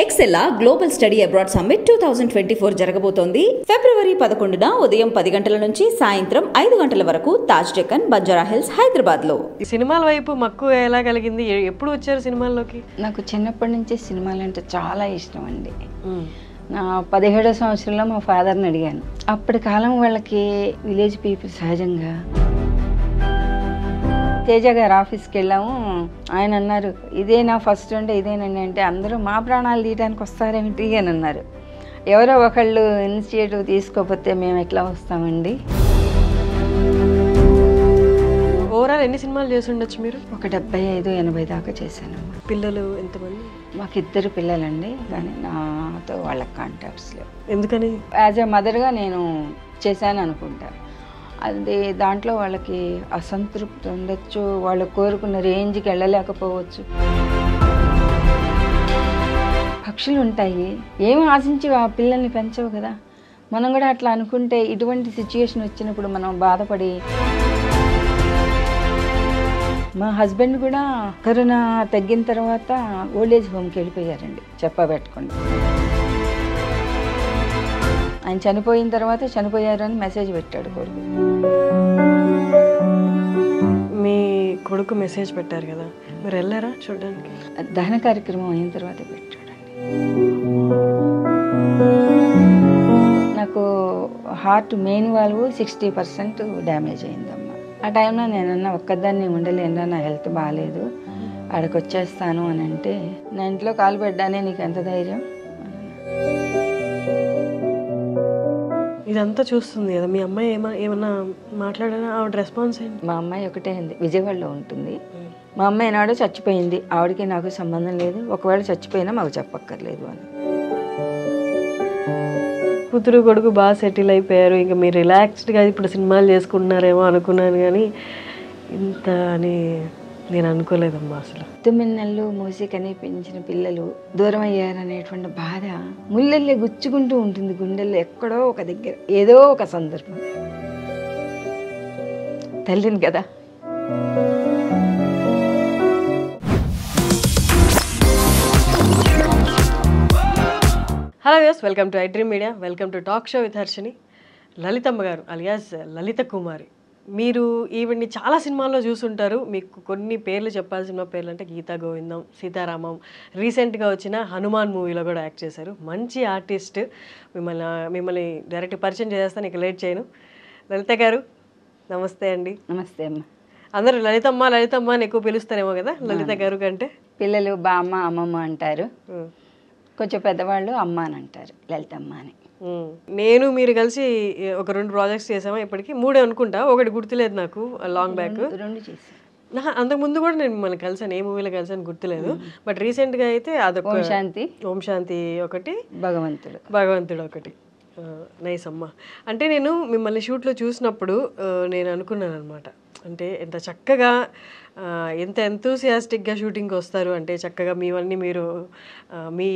ఎక్సెల్లా global study abroad summit 2024 జరగబోతోంది. ఫిబ్రవరి 11న ఉదయం 10 గంటల నుంచి సాయంత్రం 5 గంటల వరకు తాజ్ డెక్కన్, బంజారా హిల్స్, హైదరాబాద్ లో. ఈ సినిమాల వైపు మక్కువ ఎలా కలిగింది? ఎప్పుడు వచ్చారు సినిమాల్లోకి? నాకు చిన్నప్పటి నుంచి సినిమాలు అంటే చాలా ఇష్టం అండి. నా 17వ సంవత్సరంలో మా ఫాదర్ని అడిగాను. అప్పటి కాలం వాళ్ళకి విలేజ్ పీపుల్ సహజంగా తేజ గారు ఆఫీస్కి వెళ్ళాము. ఆయన అన్నారు, ఇదేనా ఫస్ట్ అంటే ఇదేనండి అంటే, అందరూ మా ప్రాణాలు తీయడానికి వస్తారేమిటి అని అన్నారు. ఎవరో ఒకళ్ళు ఇనిషియేటివ్ తీసుకోకపోతే మేము ఎట్లా వస్తామండి. ఓవరాల్ ఎన్ని సినిమాలు చేసి ఉండొచ్చు మీరు? ఒక 75-80 దాకా చేశాను. పిల్లలు ఎంతమంది? మాకు 2 పిల్లలండి, కానీ నాతో వాళ్ళకి కాంటాక్ట్స్ లేవు. ఎందుకని? యాజ్ ఎ మదర్గా నేను చేశాను అనుకుంటా. అది దాంట్లో వాళ్ళకి అసంతృప్తి ఉండొచ్చు, వాళ్ళు కోరుకున్న రేంజ్కి వెళ్ళలేకపోవచ్చు. పక్షులు ఉంటాయి, ఏమి ఆశించి ఆ పిల్లల్ని పెంచవు కదా. మనం కూడా అట్లా అనుకుంటే ఇటువంటి సిచ్యుయేషన్ వచ్చినప్పుడు మనం బాధపడి. మా హస్బెండ్ కూడా కరోనా తగ్గిన తర్వాత ఓల్డేజ్ హోమ్కి వెళ్ళిపోయారండి, చెప్పబెట్టకుండా. ఆయన చనిపోయిన తర్వాత చనిపోయారు అని మెసేజ్ పెట్టాడు కొడుకు. మీ కొడుకు మెసేజ్ పెట్టారు కదా, మీరు వెళ్ళారా చూడడానికి? దహన కార్యక్రమం అయిన తర్వాత పెట్టాడండి. నాకు హార్ట్ మెయిన్ వాల్వ్ 60% డ్యామేజ్ అయిందమ్మా. ఆ టైంలో నేనన్నా ఒక్కదాన్ని ఉండలేను, నా హెల్త్ బాగాలేదు, ఆడికి వచ్చేస్తాను అని అంటే, నా ఇంట్లో కాలు పెట్టానే నీకు ఎంత ధైర్యం. ఇదంతా చూస్తుంది కదా మీ అమ్మాయి, ఏమన్నా మాట్లాడారా? ఆవిడ రెస్పాన్స్ ఏంటి? మా అమ్మాయి ఒకటే ఉంది, విజయవాడలో ఉంటుంది. మా అమ్మాయి నాడు చచ్చిపోయింది, ఆవిడకి నాకు సంబంధం లేదు, ఒకవేళ చచ్చిపోయినా మాకు చెప్పక్కర్లేదు అని. కూతురు కొడుకు బాగా సెటిల్ అయిపోయారు, ఇంకా మీరు రిలాక్స్డ్గా ఇప్పుడు సినిమాలు చేసుకుంటున్నారేమో అనుకున్నాను, కానీ ఇంత అని నేను అనుకోలేదమ్మా. అసలు 9 నెలలు మూసి కనిపించిన పిల్లలు దూరం అయ్యారనేటువంటి బాధ ముళ్ళెళ్ళే గుచ్చుకుంటూ ఉంటుంది గుండెల్లో, ఎక్కడో ఒక దగ్గర, ఏదో ఒక సందర్భం. తల్లిని కదా. Hello yes, welcome to iDream media, welcome to talk show with Harshini. Lalithamma garu alias లలిత కుమారి, మీరు ఈవిడ్ని చాలా సినిమాల్లో చూసుంటారు. మీకు కొన్ని పేర్లు చెప్పాలి, సినిమా పేర్లు అంటే గీతా గోవిందం, సీతారామం, రీసెంట్గా వచ్చిన హనుమాన్ మూవీలో కూడా యాక్ట్ చేశారు. మంచి ఆర్టిస్ట్. మిమ్మల్ని డైరెక్ట్ పరిచయం చేస్తాను, ఇక లేట్ చేయను. లలిత గారు నమస్తే అండి. నమస్తే అమ్మ. అందరూ లలితమ్మ లలితమ్మ అని ఎక్కువ పిలుస్తారేమో కదా లలిత గారు కంటే? పిల్లలు బామ్మ అమ్మమ్మ అంటారు, కొంచెం పెద్దవాళ్ళు అమ్మ అని అంటారు, లలితమ్మ అని. నేను మీరు కలిసి ఒక 2 ప్రాజెక్ట్స్ చేసామా, ఇప్పటికి 3 అనుకుంటా, ఒకటి గుర్తులేదు నాకు, లాంగ్ బ్యాక్. 2 చేసాను. అంతకుముందు కూడా నేను మిమ్మల్ని కలిసాను, ఏ మూవీలో కలిసాను గుర్తులేదు, బట్ రీసెంట్గా అయితే అదొక ఓం శాంతి ఒకటి, భగవంతుడు ఒకటి. నైస్ అమ్మ. అంటే నేను మిమ్మల్ని షూట్లో చూసినప్పుడు నేను అనుకున్నాను అనమాట, అంటే ఎంత చక్కగా ఎంత ఎంతూసియాస్టిక్గా షూటింగ్కి వస్తారు, అంటే చక్కగా మీవన్నీ మీరు మీ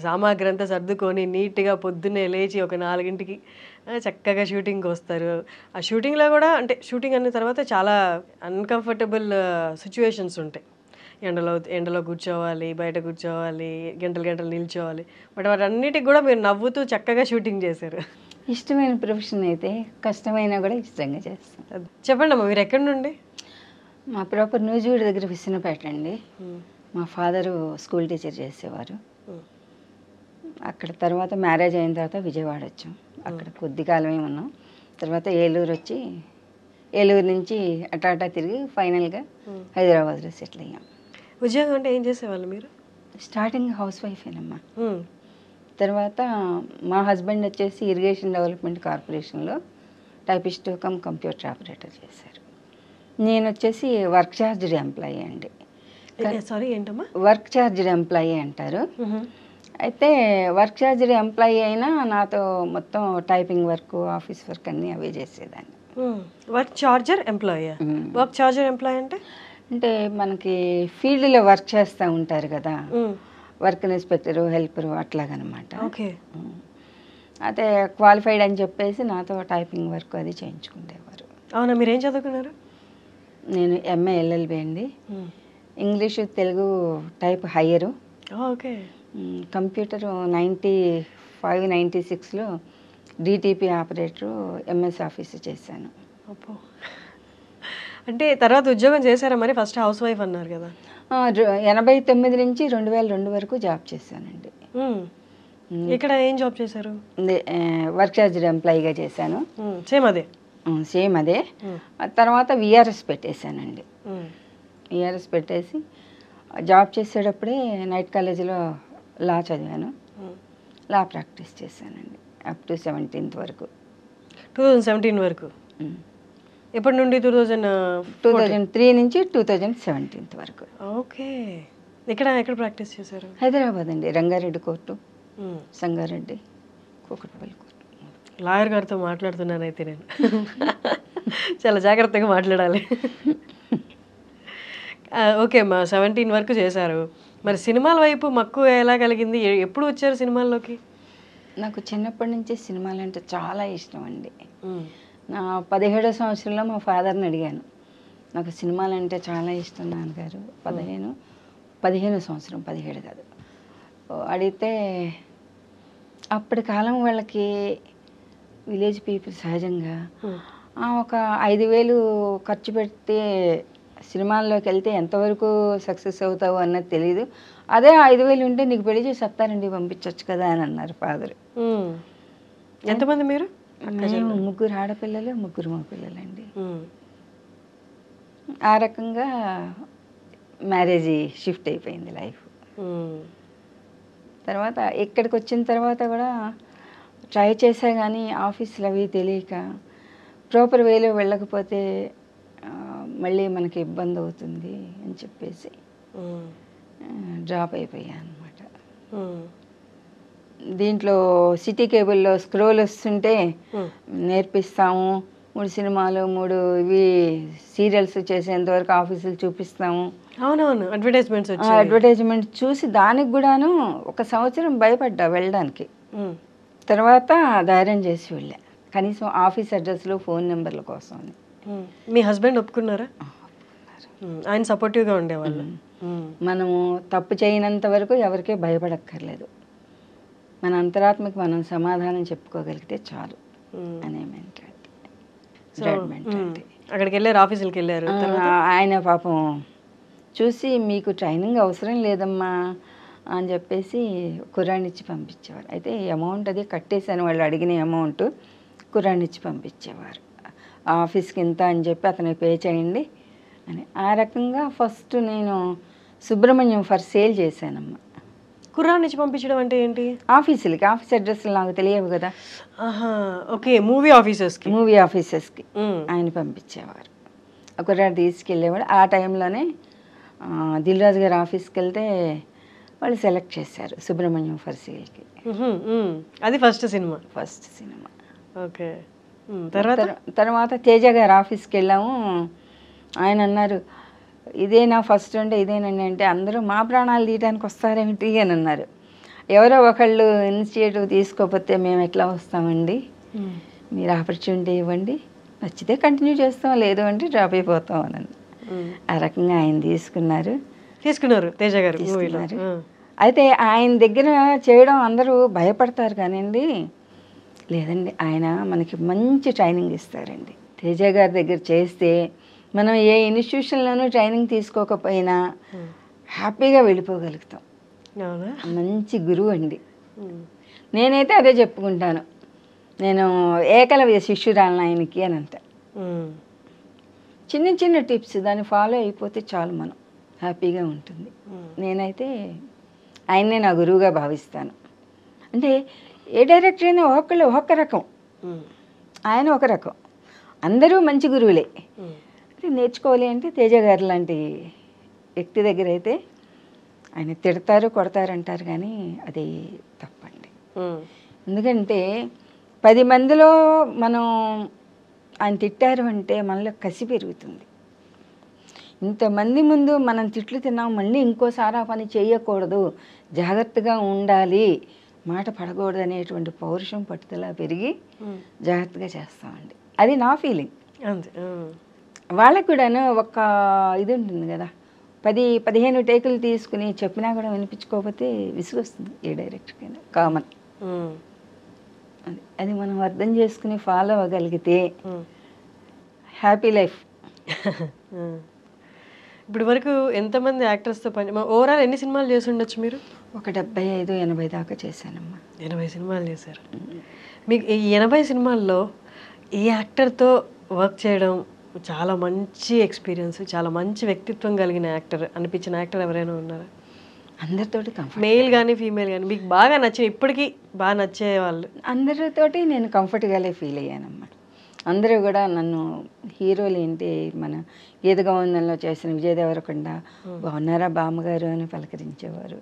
సామాగ్రి అంతా సర్దుకొని నీట్గా పొద్దున్నే లేచి ఒక 4 చక్కగా షూటింగ్కి వస్తారు. ఆ షూటింగ్లో కూడా అంటే షూటింగ్ అన్న తర్వాత చాలా అన్కంఫర్టబుల్ సిచ్యువేషన్స్ ఉంటాయి. ఎండలో కూర్చోవాలి, బయట కూర్చోవాలి, గంటలు నిల్చోవాలి, బట్ వాటన్నిటికి కూడా మీరు నవ్వుతూ చక్కగా షూటింగ్ చేశారు. ఇష్టమైన ప్రొఫెషన్ అయితే కష్టమైనా కూడా ఇష్టంగా చేస్తాం. చెప్పండి అమ్మ, మీరు ఎక్కడి నుండి? మా ప్రాపర్ నూజివీడు దగ్గర విసినపేట అండి. మా ఫాదరు స్కూల్ టీచర్ చేసేవారు. అక్కడ తర్వాత మ్యారేజ్ అయిన తర్వాత విజయవాడ వచ్చాం, అక్కడ కొద్ది కాలమే ఉన్నాం. తర్వాత ఏలూరు వచ్చి, ఏలూరు నుంచి అటాటా తిరిగి ఫైనల్గా హైదరాబాద్లో సెటిల్ అయ్యాం. ఉద్యోగం అంటే ఏం చేసేవాళ్ళు మీరు? స్టార్టింగ్ హౌస్ వైఫేనమ్మా. తర్వాత మా హస్బెండ్ వచ్చేసి ఇరిగేషన్ డెవలప్మెంట్ కార్పొరేషన్లో టైపిస్ట్ కమ్ కంప్యూటర్ ఆపరేటర్ చేశారు. నేను వచ్చేసి వర్క్ ఛార్జ్డ్ ఎంప్లాయీ అండి. సారీ ఏంటమ్మా? వర్క్ ఛార్జ్డ్ ఎంప్లాయీ అంటారు. అయితే వర్క్ ఛార్జ్డ్ ఎంప్లాయీ అయినా నాతో మొత్తం టైపింగ్ వర్క్, ఆఫీస్ వర్క్ అన్నీ అవే చేసేదాన్ని. Work charger employee? Work charger employee అంటే మనకి ఫీల్డ్లో వర్క్ చేస్తూ ఉంటారు కదా, వర్క్ ఇన్స్పెక్టరు, హెల్పరు అట్లాగనమాట. ఓకే. అదే క్వాలిఫైడ్ అని చెప్పేసి నాతో టైపింగ్ వర్క్ అది చేయించుకునేవారు. అవునా, మీరేం చదువుకున్నారు? నేను ఎంఏ ఎల్ఎల్బి అండి. English Telugu type higher, okay. Computer 95-96లో డిటిపి ఆపరేటరు ఎంఎస్ ఆఫీస్ చేశాను. అబ్బో, అంటే తర్వాత ఉద్యోగం చేశారా మరి? ఫస్ట్ హౌస్ వైఫ్ అన్నారు కదా. 89 నుంచి 2002 వరకు జాబ్ చేశానండి. ఇక్కడ ఏం జాబ్ చేశారు? వర్క్ చార్జ్డ్ ఎంప్లాయీగా చేశాను. సేమ్ అదే. సేమ్ అదే. తర్వాత విఆర్ఎస్ పెట్టేశానండి. విఆర్ఎస్ పెట్టేసి జాబ్ చేసేటప్పుడే నైట్ కాలేజీలో లా చదివాను. లా ప్రాక్టీస్ చేశానండి అప్ టు 17th వరకు. 2017 వరకు. ఎప్పటి నుండి? 2003 నుంచి 2017 వరకు. ఓకే. ఎక్కడ ప్రాక్టీస్ చేశారు? హైదరాబాద్ అండి. Rangareddy court, Sangareddy, Kukatpally court. Lawyer గారితో మాట్లాడుతున్నాను అయితే నేను. చాలా జాగ్రత్తగా మాట్లాడాలి. ఓకే అమ్మా, 17 వరకు చేశారు. మరి సినిమాల వైపు మక్కువ ఎలా కలిగింది? ఎప్పుడు వచ్చారు సినిమాల్లోకి? నాకు చిన్నప్పటి నుంచి సినిమాలు అంటే చాలా ఇష్టం అండి. నా 17వ సంవత్సరంలో మా ఫాదర్ని అడిగాను, నాకు సినిమాలు అంటే చాలా ఇష్టం నాన్నగారు. 15వ సంవత్సరం, 17 కాదు. అడిగితే అప్పటి కాలం వాళ్ళకి విలేజ్ పీపుల్ సహజంగా ఒక 5,000 ఖర్చు పెడితే సినిమాల్లోకి వెళ్తే ఎంతవరకు సక్సెస్ అవుతావు అన్నది తెలియదు. అదే 5,000 ఉంటే నీకు పెళ్లి చేసి చెప్తారండి, పంపించవచ్చు కదా అని అన్నారు ఫాదర్. ఎంతమంది మీరు? మేము 3 ఆడపిల్లలు, 3 మగపిల్లలండి. ఆ రకంగా మ్యారేజ్ షిఫ్ట్ అయిపోయింది లైఫ్. తర్వాత ఇక్కడికి వచ్చిన తర్వాత కూడా ట్రై చేసా కానీ ఆఫీసులు అవి తెలియక ప్రాపర్ వేలో వెళ్ళకపోతే మళ్ళీ మనకి ఇబ్బంది అవుతుంది అని చెప్పేసి డ్రాప్ అయిపోయాను అనమాట. దీంట్లో సిటీ కేబుల్లో స్క్రోల్ వస్తుంటే నేర్పిస్తాము, 3 సినిమాలు 3 ఇవి సీరియల్స్ చేసేంత వరకు ఆఫీసులు చూపిస్తాము. అవునవును, అడ్వర్టైజ్మెంట్ చూసి దానికి కూడాను 1 సంవత్సరం భయపడ్డా వెళ్ళడానికి. తర్వాత ధైర్యం చేసి వెళ్ళా, కనీసం ఆఫీస్ అడ్రస్లు, ఫోన్ నెంబర్ల కోసం. మీ హస్బెండ్ ఒప్పుకున్నారా? ఆయన సపోర్టివ్గా ఉండేవాళ్ళు. మనము తప్పు చేయనంత వరకు ఎవరికీ భయపడక్కర్లేదు, మన అంతరాత్మకి మనం సమాధానం చెప్పుకోగలిగితే చాలు అనే మెంటాలిటీ. అక్కడికి వెళ్ళారు, ఆఫీసులకి వెళ్ళారు. ఆయన పాపం చూసి మీకు ట్రైనింగ్ అవసరం లేదమ్మా అని చెప్పేసి కుర్రాన్ని ఇచ్చి పంపించేవారు. అయితే ఈ అమౌంట్ అది కట్టేశాను, వాళ్ళు అడిగిన అమౌంట్ కుర్రాన్ని ఇచ్చి పంపించేవారు. ఆఫీస్కి ఇంత అని చెప్పి అతనికి పే చేయండి అని. ఆ రకంగా ఫస్ట్ నేను సుబ్రహ్మణ్యం ఫర్ సేల్ చేశానమ్మా. కుర్రాన్ని ఇచ్చి పంపించడం అంటే ఏంటి? ఆఫీసులకి, ఆఫీస్ అడ్రస్లు నాకు తెలియవు కదా. ఓకే, మూవీ ఆఫీసెస్కి ఆయన పంపించేవారు. ఆ కుర్రాడు తీసుకెళ్ళేవాడు. ఆ టైంలోనే దిల్ రాజు గారి ఆఫీస్కి వెళ్తే వాళ్ళు సెలెక్ట్ చేశారు సుబ్రహ్మణ్యం ఫర్ సేల్కి. అది ఫస్ట్ సినిమా. ఓకే. తర్వాత తేజ గారి ఆఫీస్కి వెళ్ళాము. ఆయన అన్నారు, ఇదేనా ఫస్ట్ అంటే ఇదేనండి అంటే, అందరూ మా ప్రాణాలు తీయడానికి వస్తారేమిటి అని అన్నారు. ఎవరో ఒకళ్ళు ఇనిషియేటివ్ తీసుకోకపోతే మేము ఎట్లా వస్తామండి, మీరు ఆపర్చునిటీ ఇవ్వండి, నచ్చితే కంటిన్యూ చేస్తాం, లేదు అంటే డ్రాప్ అయిపోతాం అని. ఆ రకంగా ఆయన తీసుకున్నారు తేజ గారు. అయితే ఆయన దగ్గర చేయడం అందరూ భయపడతారు కానివ్వండి, లేదండి ఆయన మనకి మంచి ట్రైనింగ్ ఇస్తారండి. తేజ గారి దగ్గర చేస్తే మనం ఏ ఇన్స్టిట్యూషన్లోనూ ట్రైనింగ్ తీసుకోకపోయినా హ్యాపీగా వెళ్ళిపోగలుగుతాం. మంచి గురువు అండి. నేనైతే అదే చెప్పుకుంటాను, నేను ఏకలవ్య శిష్యురాలను ఆయనకి అని అంట. చిన్న చిన్న టిప్స్ దాన్ని ఫాలో అయిపోతే చాలు, మనం హ్యాపీగా ఉంటుంది. నేనైతే ఆయన్నే నా గురువుగా భావిస్తాను. అంటే ఏ డైరెక్టర్ అయినా ఒక్కొక్కళ్ళు ఒక్కొక్క రకం, ఆయన ఒక రకం, అందరూ మంచి గురువులే. నేర్చుకోవాలి అంటే తేజ గారు లాంటి వ్యక్తి దగ్గర అయితే ఆయన తిడతారు, కొడతారు అంటారు, కానీ అది తప్పండి. ఎందుకంటే 10 మందిలో మనం ఆయన తిట్టారు అంటే మనలో కసి పెరుగుతుంది. ఇంతమంది ముందు మనం తిట్లు తిన్నాం, మళ్ళీ ఇంకోసారి ఆ పని చేయకూడదు, జాగ్రత్తగా ఉండాలి, మాట పడకూడదు అనేటువంటి పౌరుషం, పట్టుదల పెరిగి జాగ్రత్తగా చేస్తామండి. అది నా ఫీలింగ్. వాళ్ళకు కూడాను ఒక ఇది ఉంటుంది కదా, 10-15 టేకులు తీసుకుని చెప్పినా కూడా వినిపించుకోకపోతే విసుగొస్తుంది ఏ డైరెక్టర్కైనా, కామన్. అది మనం అర్థం చేసుకుని ఫాలో అవ్వగలిగితే హ్యాపీ లైఫ్. ఇప్పుడు వరకు ఎంతమంది యాక్టర్స్తో పని, ఓవరాల్ ఎన్ని సినిమాలు చేసి ఉండొచ్చు మీరు? ఒక 75-80 దాకా చేశానమ్మా. 80 సినిమాలు చేశారు. మీకు ఈ 80 సినిమాల్లో ఈ యాక్టర్తో వర్క్ చేయడం చాలా మంచి ఎక్స్పీరియన్స్, చాలా మంచి వ్యక్తిత్వం కలిగిన యాక్టర్ అనిపించిన యాక్టర్ ఎవరైనా ఉన్నారా? అందరితోటి కంఫర్ట్, మెయిల్ కానీ ఫీమేల్ కానీ మీకు బాగా నచ్చిన, ఇప్పటికీ బాగా నచ్చే వాళ్ళు? అందరితోటి నేను కంఫర్ట్గానే ఫీల్ అయ్యానమ్మా. అందరూ కూడా నన్ను హీరోలు ఏంటి, మన గీతగోవిందంలో చేసిన విజయ్ దేవరకొండ బాగున్నారా బామ్మగారు అని పలకరించేవారు.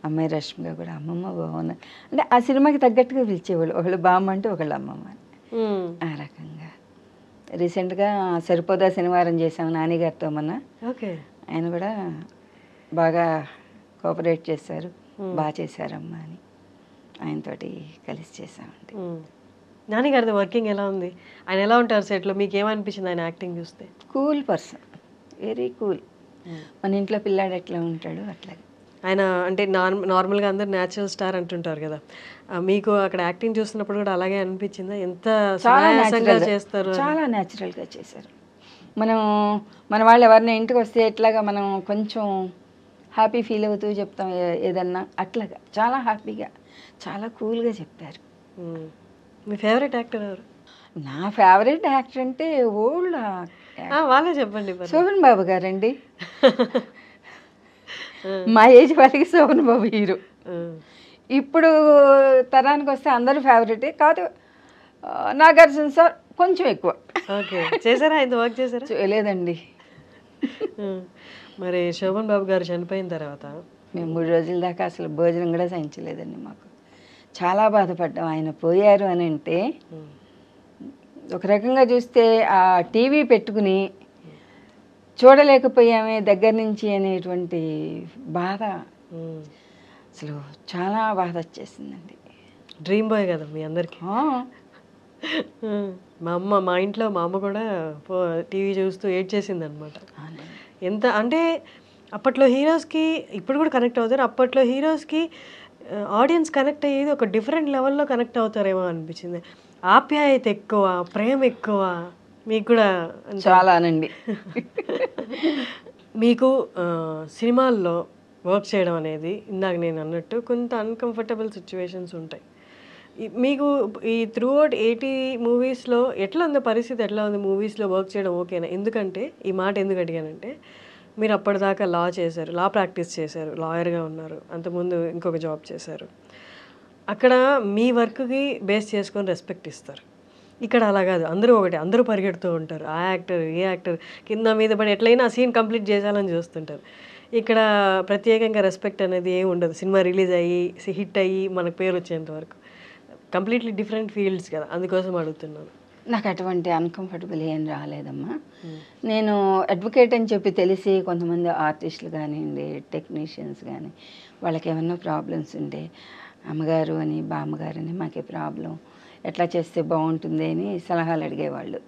అమ్మాయి రష్మిగా కూడా అమ్మమ్మ బాగున్నా అంటే ఆ సినిమాకి తగ్గట్టుగా పిలిచేవాళ్ళు. ఒకళ్ళు బామ్మ అంటే ఒకళ్ళు అమ్మమ్మ అని. ఆ రకంగా రీసెంట్గా సరిపోదా శనివారం చేసాము నానిగారితో మొన్న. ఓకే. ఆయన కూడా బాగా కోఆపరేట్ చేశారు, బాగా చేశారమ్మా అని ఆయనతోటి కలిసి చేసామండి. నానిగారిది వర్కింగ్ ఎలా ఉంది? ఆయన ఎలా ఉంటారు సెట్లో? మీకు ఏమనిపించింది ఆయన యాక్టింగ్ చూస్తే? Cool person, very cool. మన ఇంట్లో పిల్లాడు ఎట్లా ఉంటాడు అట్లాగే ఆయన. అంటే నార్మల్గా అందరు న్యాచురల్ స్టార్ అంటుంటారు కదా, మీకు అక్కడ యాక్టింగ్ చూస్తున్నప్పుడు కూడా అలాగే అనిపించిందా? ఎంత సునాయాసంగా చేస్తారు? చాలా న్యాచురల్గా చేశారు. మన వాళ్ళు ఎవరిని ఇంటికి వస్తే ఎట్లాగా మనం కొంచెం హ్యాపీ ఫీల్ అవుతూ చెప్తాం ఏదన్నా, అట్లాగా చాలా హ్యాపీగా చాలా కూల్గా చెప్పారు. మీ ఫేవరెట్ యాక్టర్ ఎవరు? నా ఫేవరెట్ యాక్టర్ అంటే ఓల్డ్ వాళ్ళే చెప్పండి. శోభన్ బాబు గారండి. మా ఏజ్ వాళ్ళకి శోభన్ బాబు హీరో. ఇప్పుడు తరానికి వస్తే అందరూ ఫేవరెటే కాదు. నాగార్జున సార్ కొంచెం ఎక్కువ. ఓకే. చేశారా ఆయన వర్క్ చేశారా? లేదండి. మరి శోభన్ బాబు గారు చనిపోయిన తర్వాత మేము 3 రోజుల దాకా అసలు భోజనం కూడా సహించలేదండి. మాకు చాలా బాధపడ్డాం ఆయన పోయారు అని అంటే. ఒక రకంగా చూస్తే ఆ టీవీ పెట్టుకుని చూడలేకపోయామే దగ్గర నుంచి అనేటువంటి బాధ, అసలు చాలా బాధ వచ్చేసిందండి. డ్రీమ్ బాయ్ కదా మీ అందరికి. మా ఇంట్లో మా అమ్మ కూడా టీవీ చూస్తూ ఏడ్ చేసింది అనమాట. ఎంత అంటే అప్పట్లో హీరోస్కి, ఇప్పుడు కూడా కనెక్ట్ అవుతారు, అప్పట్లో హీరోస్కి ఆడియన్స్ కనెక్ట్ అయ్యేది ఒక డిఫరెంట్ లెవెల్లో కనెక్ట్ అవుతారేమో అనిపించింది. ఆప్యాయత ఎక్కువ, ప్రేమ ఎక్కువ. మీకు కూడా చాలానండి. మీకు సినిమాల్లో వర్క్ చేయడం అనేది ఇందాక నేను అన్నట్టు కొంత అన్కంఫర్టబుల్ సిచ్యువేషన్స్ ఉంటాయి. మీకు ఈ త్రూ అవుట్ 80 మూవీస్లో ఎట్లా ఉంది పరిస్థితి? ఎట్లా ఉంది మూవీస్లో వర్క్ చేయడం? ఓకేనా? ఎందుకంటే ఈ మాట ఎందుకు అడిగానంటే, మీరు అప్పటిదాకా లా చేశారు, లా ప్రాక్టీస్ చేశారు, లాయర్గా ఉన్నారు, అంతకుముందు ఇంకొక జాబ్ చేశారు. అక్కడ మీ వర్క్కి బేస్ చేసుకొని రెస్పెక్ట్ ఇస్తారు. ఇక్కడ అలా కాదు, అందరూ ఒకటి, అందరూ పరిగెడుతూ ఉంటారు. ఆ యాక్టర్ ఏ యాక్టర్ కింద మీద పడి ఎట్లయినా ఆ సీన్ కంప్లీట్ చేయాలని చూస్తుంటారు. ఇక్కడ ప్రత్యేకంగా రెస్పెక్ట్ అనేది ఏమి ఉండదు. సినిమా రిలీజ్ అయ్యి హిట్ అయ్యి మనకు పేరు వచ్చేంత వరకు కంప్లీట్లీ డిఫరెంట్ ఫీల్డ్స్ కదా, అందుకోసం అడుగుతున్నాను. నాకు అటువంటి అన్కంఫర్టబుల్ ఏం రాలేదమ్మా. నేను అడ్వకేట్ అని చెప్పి తెలిసి కొంతమంది ఆర్టిస్టులు కానివ్వండి, టెక్నీషియన్స్ కానీ, వాళ్ళకి ఏమన్నా ప్రాబ్లమ్స్ ఉంటే అమ్మగారు అని బామ్మగారు అని మాకే ప్రాబ్లం, ఎట్లా చేస్తే బాగుంటుంది అని సలహాలు అడిగేవాళ్ళు.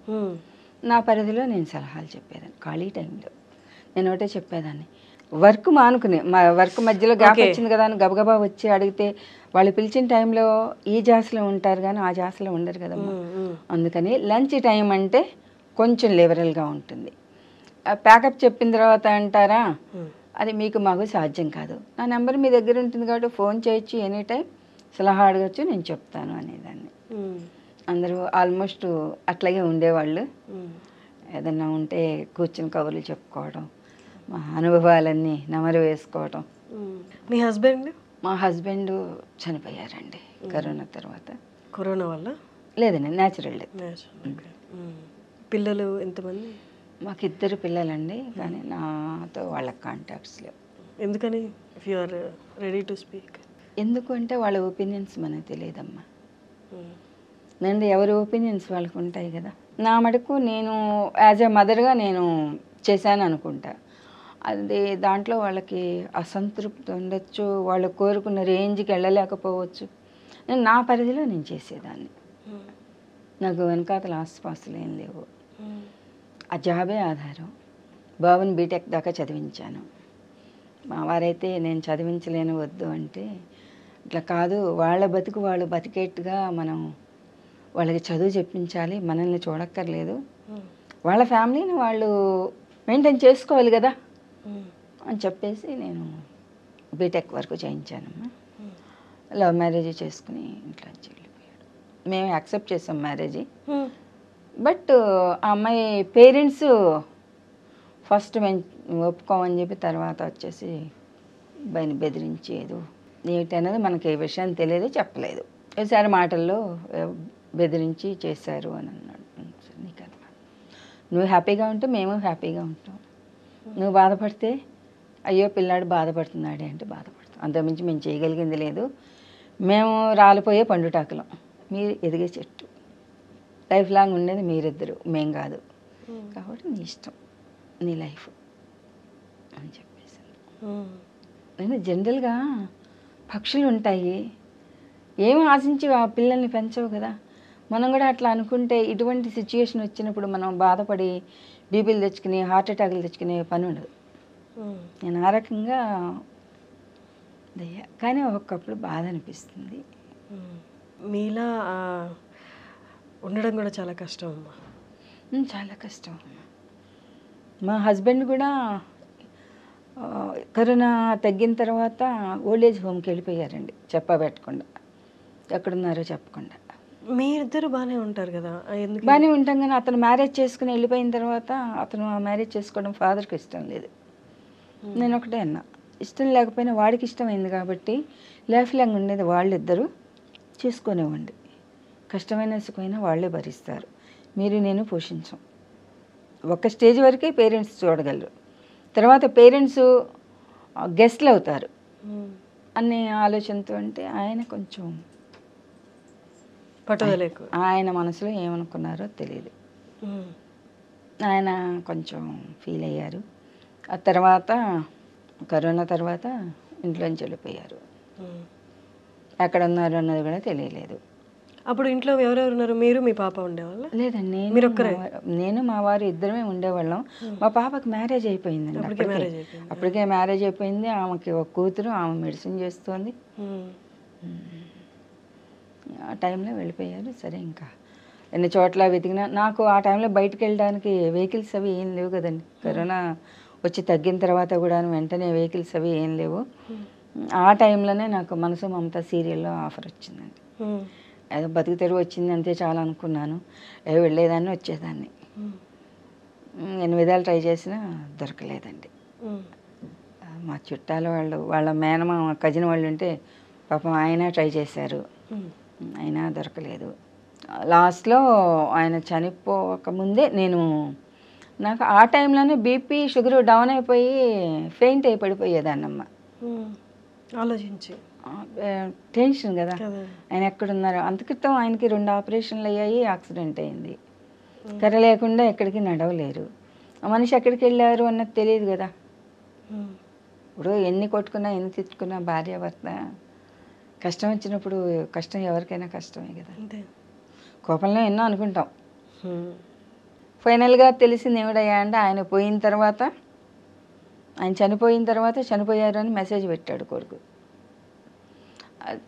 నా పరిధిలో నేను సలహాలు చెప్పేదాన్ని. ఖాళీ టైంలో నేను ఒకటే చెప్పేదాన్ని, వర్క్ మానుకుని, మా వర్క్ మధ్యలో గ్యాప్ వచ్చింది కదా అని గబగబా వచ్చి అడిగితే వాళ్ళు పిలిచిన టైంలో ఈ జాస్లో ఉంటారు కానీ ఆ జాస్లో ఉండరు కదమ్మా. అందుకని లంచ్ టైం అంటే కొంచెం లిబరల్గా ఉంటుంది. ప్యాకప్ చెప్పిన తర్వాత అంటారా, అది మీకు మాకు సాధ్యం కాదు. నా నెంబర్ మీ దగ్గర ఉంటుంది కాబట్టి ఫోన్ చేయొచ్చు, ఎనీ టైం సలహా అడగచ్చు, నేను చెప్తాను అనేదాన్ని. అందరూ ఆల్మోస్ట్ అట్లాగే ఉండేవాళ్ళు. ఏదన్నా ఉంటే కూర్చుని కబుర్లు చెప్పుకోవడం, మా అనుభవాలన్నీ నెమరు వేసుకోవడం. మీ హస్బెండ్? మా హస్బెండ్ చనిపోయారండి కరోనా తర్వాత. కరోనా వల్ల? లేదండి, న్యాచురల్ డెత్. పిల్లలు ఎంతమంది? మాకు 2 పిల్లలండి, కానీ నాతో వాళ్ళ కాంటాక్ట్స్ లేవు. ఎందుకని? If you are ready to speak. ఎందుకు అంటే వాళ్ళ ఒపీనియన్స్ మనకు తెలియదమ్మా. నేను ఎవరి ఒపీనియన్స్ వాళ్ళకు ఉంటాయి కదా. నా మటుకు నేను యాజ్ ఎ మదర్గా నేను చేశాను అనుకుంటా. అది దాంట్లో వాళ్ళకి అసంతృప్తి ఉండొచ్చు, వాళ్ళు కోరుకున్న రేంజ్కి వెళ్ళలేకపోవచ్చు. నేను నా పరిధిలో నేను చేసేదాన్ని. నాకు వెనకాతల ఆస్తిపాస్తులు ఏం లేవు, ఆ జాబే ఆధారం. బాబుని బీటెక్ దాకా చదివించాను. మా వారైతే నేను చదివించలేను వద్దు అంటే, ఇట్లా కాదు, వాళ్ళ బతుకు వాళ్ళు బతికేట్టుగా మనం వాళ్ళకి చదువు చెప్పించాలి, మనల్ని చూడక్కర్లేదు, వాళ్ళ ఫ్యామిలీని వాళ్ళు మెయింటైన్ చేసుకోవాలి కదా అని చెప్పేసి నేను బీటెక్ వరకు చేయించానమ్మా. లవ్ మ్యారేజ్ చేసుకుని ఇంట్లో వెళ్ళిపోయాడు. మేము యాక్సెప్ట్ చేసాం మ్యారేజ్. బట్ ఆ అమ్మాయి పేరెంట్స్ ఫస్ట్ మేము ఒప్పుకోమని చెప్పి తర్వాత వచ్చేసి బయని బెదిరించి ఏదో ఏమిటనేది మనకి ఏ విషయం తెలియదు, చెప్పలేదు. ఒకసారి మాటల్లో బెదిరించి చేశారు అని అన్నాడు. నీకన్నా నువ్వు హ్యాపీగా ఉంటే మేము హ్యాపీగా ఉంటాం, నువ్వు బాధపడితే అయ్యో పిల్లాడు బాధపడుతున్నాడే అంటే బాధపడతాం, అంతకుమించి మేము చేయగలిగింది లేదు, మేము రాలిపోయే పండుటాకులం, మీరు ఎదిగే చెట్టు, లైఫ్ లాంగ్ ఉండేది మీరిద్దరు, మేం కాదు, కాబట్టి నీ ఇష్టం, నీ లైఫ్ అని చెప్పేసి. నేను జనరల్గా పక్షులు ఉంటాయి, ఏమి ఆశించి ఆ పిల్లల్ని పెంచవు కదా, మనం కూడా అట్లా అనుకుంటే ఇటువంటి సిచ్యుయేషన్ వచ్చినప్పుడు మనం బాధపడి బీపీలు తెచ్చుకుని హార్ట్ అటాక్లు తెచ్చుకునే పని ఉండదు. నేను ఆ రకంగా దయ్యా, కానీ ఒక్కొక్కప్పుడు బాధ అనిపిస్తుంది. మీలా ఉండడం కూడా చాలా కష్టం అమ్మా. చాలా కష్టం. మా హస్బెండ్ కూడా కరోనా తగ్గిన తర్వాత ఓల్డేజ్ హోమ్కి వెళ్ళిపోయారండి, చెప్పబెట్టకుండా, ఎక్కడున్నారో చెప్పకుండా. మీరిద్దరు బాగానే ఉంటారు కదా, బాగానే ఉంటాం, కానీ అతను మ్యారేజ్ చేసుకుని వెళ్ళిపోయిన తర్వాత అతను మ్యారేజ్ చేసుకోవడం ఫాదర్కి ఇష్టం లేదు. నేను ఒకటే అన్నా, ఇష్టం లేకపోయినా వాడికి ఇష్టమైంది కాబట్టి లైఫ్ లాంగ్ ఉండేది వాళ్ళిద్దరూ చేసుకునేవ్వండి, కష్టమైన సుఖమైనా వాళ్ళే భరిస్తారు, మీరు నేను పోషించాం. ఒక స్టేజ్ వరకే పేరెంట్స్ చూడగలరు, తర్వాత పేరెంట్స్ గెస్ట్లు అవుతారు అనే ఆలోచనతో. అంటే ఆయన కొంచెం పట్టుదలకు, ఆయన మనసులో ఏమనుకున్నారో తెలియదు, ఆయన కొంచెం ఫీల్ అయ్యారు. ఆ తర్వాత కరోనా తర్వాత ఇంట్లోంచి వెళ్ళిపోయారు, ఎక్కడ ఉన్నారు అన్నది కూడా తెలియలేదు. అప్పుడు ఇంట్లో ఎవరెవరు ఉన్నారు? మీరు మీ పాప ఉండేవాళ్ళ? లేదండి, మీరు ఒక్కరే? నేను మా వారు ఇద్దరమే ఉండేవాళ్ళం. మా పాపకి మ్యారేజ్ అయిపోయిందండి, అప్పటికే మ్యారేజ్ అయిపోయింది. ఆమెకి ఒక కూతురు, ఆమె మెడిసిన్ చేస్తుంది. ఆ టైంలో వెళ్ళిపోయారు. సరే, ఇంకా ఎన్ని చోట్ల వెతికినా నాకు ఆ టైంలో బయటకు వెళ్ళడానికి వెహికల్స్ అవి ఏం లేవు కదండి. కరోనా వచ్చి తగ్గిన తర్వాత కూడా వెంటనే వెహికల్స్ అవి ఏం లేవు. ఆ టైంలోనే నాకు మనసు మమత సీరియల్లో ఆఫర్ వచ్చిందండి. ఏదో బతుకు తెరువు వచ్చింది అంతే చాలా అనుకున్నాను. వెళ్ళేదాన్ని, వచ్చేదాన్ని. 8 విధాలు ట్రై చేసినా దొరకలేదండి. మా చుట్టాల వాళ్ళ మేనమామ కజిన్ వాళ్ళు ఉంటే పాపం ఆయన ట్రై చేశారు, అయినా దొరకలేదు. లాస్ట్లో ఆయన చనిపోకముందే నాకు ఆ టైంలోనే బీపీ షుగర్ డౌన్ అయిపోయి ఫెయింట్ అయి పడిపోయేదాన్నమ్మ. ఆలోచించి టెన్షన్ కదా, ఆయన ఎక్కడున్నారు. అంత క్రితం ఆయనకి 2 ఆపరేషన్లు అయ్యాయి, యాక్సిడెంట్ అయింది. కర్ర లేకుండా ఎక్కడికి నడవలేరు. ఆ మనిషి ఎక్కడికి వెళ్ళారు అన్నది తెలియదు కదా. ఇప్పుడు ఎన్ని కొట్టుకున్నా ఎన్ని తిట్టుకున్నా భార్యాభర్త కష్టం వచ్చినప్పుడు కష్టం ఎవరికైనా కష్టమే కదా. కోపంలో ఎన్నో అనుకుంటాం. ఫైనల్గా తెలిసింది ఏమిటయ్యా అంటే ఆయన పోయిన తర్వాత, ఆయన చనిపోయిన తర్వాత చనిపోయారు అని మెసేజ్ పెట్టాడు కొడుకు.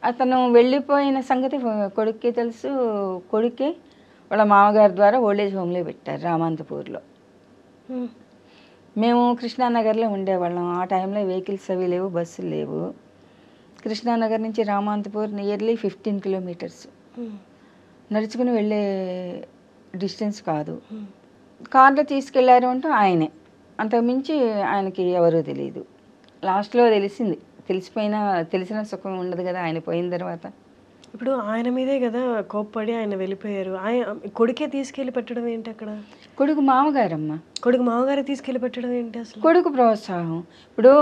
అతను వెళ్ళిపోయిన సంగతి కొడుక్కి తెలుసు. కొడుక్కి వాళ్ళ మామగారి ద్వారా ఓల్డేజ్ హోమ్లో పెట్టారు రామాంతపూర్లో. మేము కృష్ణానగర్లో ఉండేవాళ్ళం. ఆ టైంలో వెహికల్స్ అవి లేవు, బస్సులు లేవు. కృష్ణానగర్ నుంచి రామాంతపూర్ నియర్లీ 15 కిలోమీటర్స్, నడుచుకుని వెళ్ళే డిస్టెన్స్ కాదు. కార్లో తీసుకెళ్లారు అంటే ఆయనే, అంతకుమించి ఆయనకి ఎవరూ తెలియదు. లాస్ట్లో తెలిసిన సుఖం ఉండదు కదా ఆయన పోయిన తర్వాత. ఇప్పుడు ఆయన మీదే కదా కోప్పడి ఆయన వెళ్ళిపోయారు. ఆయన కొడుకే తీసుకెళ్ళి పెట్టడం ఏంటి అక్కడ? కొడుకు మామగారమ్మ. కొడుకు మామగారే తీసుకెళ్ళి పెట్టడం ఏంటి అసలు? కొడుకు ప్రోత్సాహం. ఇప్పుడు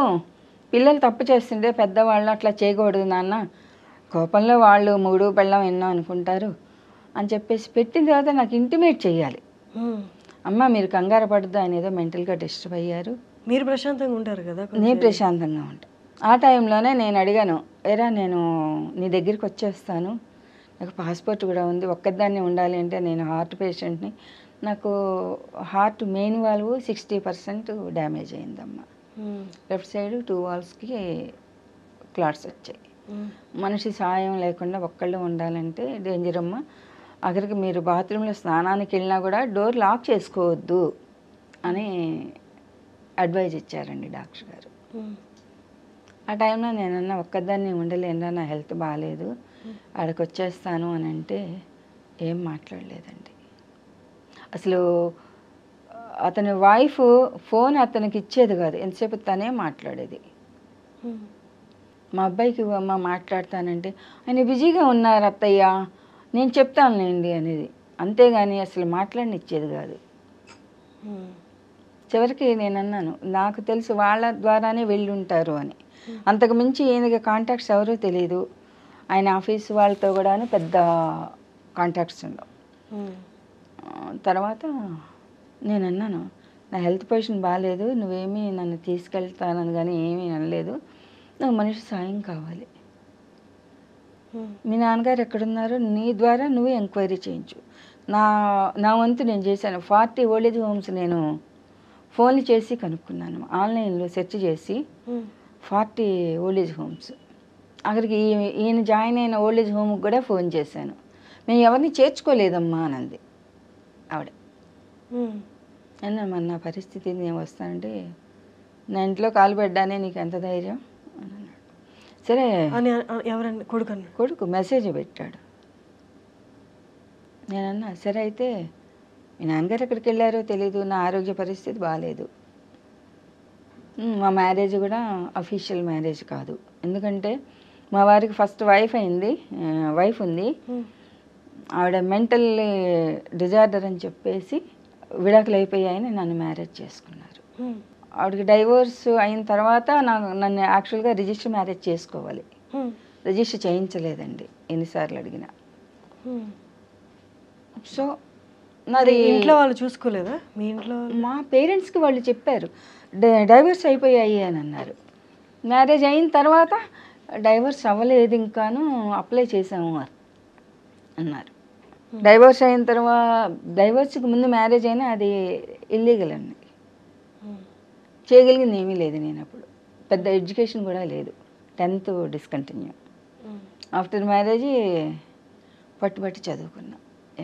పిల్లలు తప్పు చేస్తుంటే పెద్దవాళ్ళు అట్లా చేయకూడదు నాన్న, కోపంలో వాళ్ళు మూడు పెళ్ళం ఎన్నో అనుకుంటారు అని చెప్పేసి పెట్టిన తర్వాత నాకు ఇంటిమేట్ చేయాలి. అమ్మ మీరు కంగారు పడద్దు, ఆయన ఏదో మెంటల్గా డిస్టర్బ్ అయ్యారు, మీరు ప్రశాంతంగా ఉంటారు కదా. నేను ప్రశాంతంగా ఉంటాను. ఆ టైంలోనే నేను అడిగాను, ఏరా నేను నీ దగ్గరికి వచ్చేస్తాను, నాకు పాస్పోర్ట్ కూడా ఉంది, ఒక్కదాన్ని ఉండాలి అంటే నేను హార్ట్ పేషెంట్ని, నాకు హార్ట్ మెయిన్ వాల్వ్ 60% డ్యామేజ్ అయిందమ్మా. లెఫ్ట్ సైడ్ 2 వాల్స్కి క్లాట్స్ వచ్చాయి. మనిషి సాయం లేకుండా ఒక్కళ్ళు ఉండాలంటే డేంజర్ అమ్మ. అక్కడికి మీరు బాత్రూంలో స్నానానికి వెళ్ళినా కూడా డోర్ లాక్ చేసుకోవద్దు అని అడ్వైజ్ ఇచ్చారండి డాక్టర్ గారు. ఆ టైంలో నేనన్నా ఒక్కదాన్ని ఉండలేనురా, నా హెల్త్ బాగాలేదు, ఆడికి వచ్చేస్తాను అని అంటే ఏం మాట్లాడలేదండి. అసలు అతని వైఫ్ ఫోన్ అతనికి ఇచ్చేది కాదు, ఎంతసేపు తనే మాట్లాడేది. మా అబ్బాయికి అమ్మ మాట్లాడతానంటే ఆయన బిజీగా ఉన్నారు అత్తయ్య, నేను చెప్తానులేండి అనేది, అంతేగాని అసలు మాట్లాడనిచ్చేది కాదు. చివరికి నేను అన్నాను, నాకు తెలుసు వాళ్ళ ద్వారానే వెళ్ళి ఉంటారు అని, అంతకు మించి ఈయనకి కాంటాక్ట్స్ ఎవరో తెలియదు, ఆయన ఆఫీస్ వాళ్ళతో కూడా పెద్ద కాంటాక్ట్స్ ఉండవు. తర్వాత నేను అన్నాను, నా హెల్త్ పొజిషన్ బాగాలేదు, నువ్వేమీ నన్ను తీసుకెళ్తానని కానీ ఏమీ అనలేదు, నాకు మనిషి సాయం కావాలి, మీ నాన్నగారు ఎక్కడున్నారో నీ ద్వారా నువ్వే ఎంక్వైరీ చేయించు, నా వంతు నేను చేశాను. 40 ఓల్డేజ్ హోమ్స్ నేను ఫోన్లు చేసి కనుక్కున్నాను, ఆన్లైన్లో సెర్చ్ చేసి 40 ఓల్డేజ్ హోమ్స్. అక్కడికి ఈయన జాయిన్ అయిన ఓల్డేజ్ హోమ్కి కూడా ఫోన్ చేశాను, మేము ఎవరిని చేర్చుకోలేదమ్మా అనంది ఆవిడ. అన్నా మరి నా పరిస్థితి నేను వస్తానంటే, నా ఇంట్లో కాలు పెట్టడానే నీకు ఎంత ధైర్యం అని అన్నాడు. సరే ఎవరండి? కొడుకు మెసేజ్ పెట్టాడు. నేనన్నా సరే అయితే మీ నాన్నగారు ఎక్కడికి వెళ్ళారో తెలీదు, నా ఆరోగ్య పరిస్థితి బాగాలేదు, మా మ్యారేజ్ కూడా అఫీషియల్ మ్యారేజ్ కాదు, ఎందుకంటే మా వారికి ఫస్ట్ వైఫ్ ఉంది, ఆవిడ మెంటల్ డిజార్డర్ అని చెప్పేసి విడాకులు అయిపోయాయని నన్ను మ్యారేజ్ చేసుకున్నారు. ఆవిడకి డైవోర్స్ అయిన తర్వాత నన్ను యాక్చువల్గా రిజిస్టర్ మ్యారేజ్ చేసుకోవాలి, రిజిస్టర్ చేయించలేదండి ఎన్నిసార్లు అడిగినా. సో నాది ఇంట్లో వాళ్ళు చూసుకోలేదా? మీ ఇంట్లో మా పేరెంట్స్కి వాళ్ళు చెప్పారు డైవర్స్ అయిపోయాయి అని అన్నారు. మ్యారేజ్ అయిన తర్వాత డైవర్స్ అవ్వలేదు, ఇంకాను అప్లై చేసాము అన్నారు. డైవర్స్ అయిన తర్వాత, డైవర్స్కి ముందు మ్యారేజ్ అయినా అది ఇల్లీగల్ అండి, చేయగలిగింది ఏమీ లేదు. నేను అప్పుడు పెద్ద ఎడ్యుకేషన్ కూడా లేదు, 10th డిస్కంటిన్యూ. ఆఫ్టర్ మ్యారేజ్ పట్టుబట్టి చదువుకున్నా,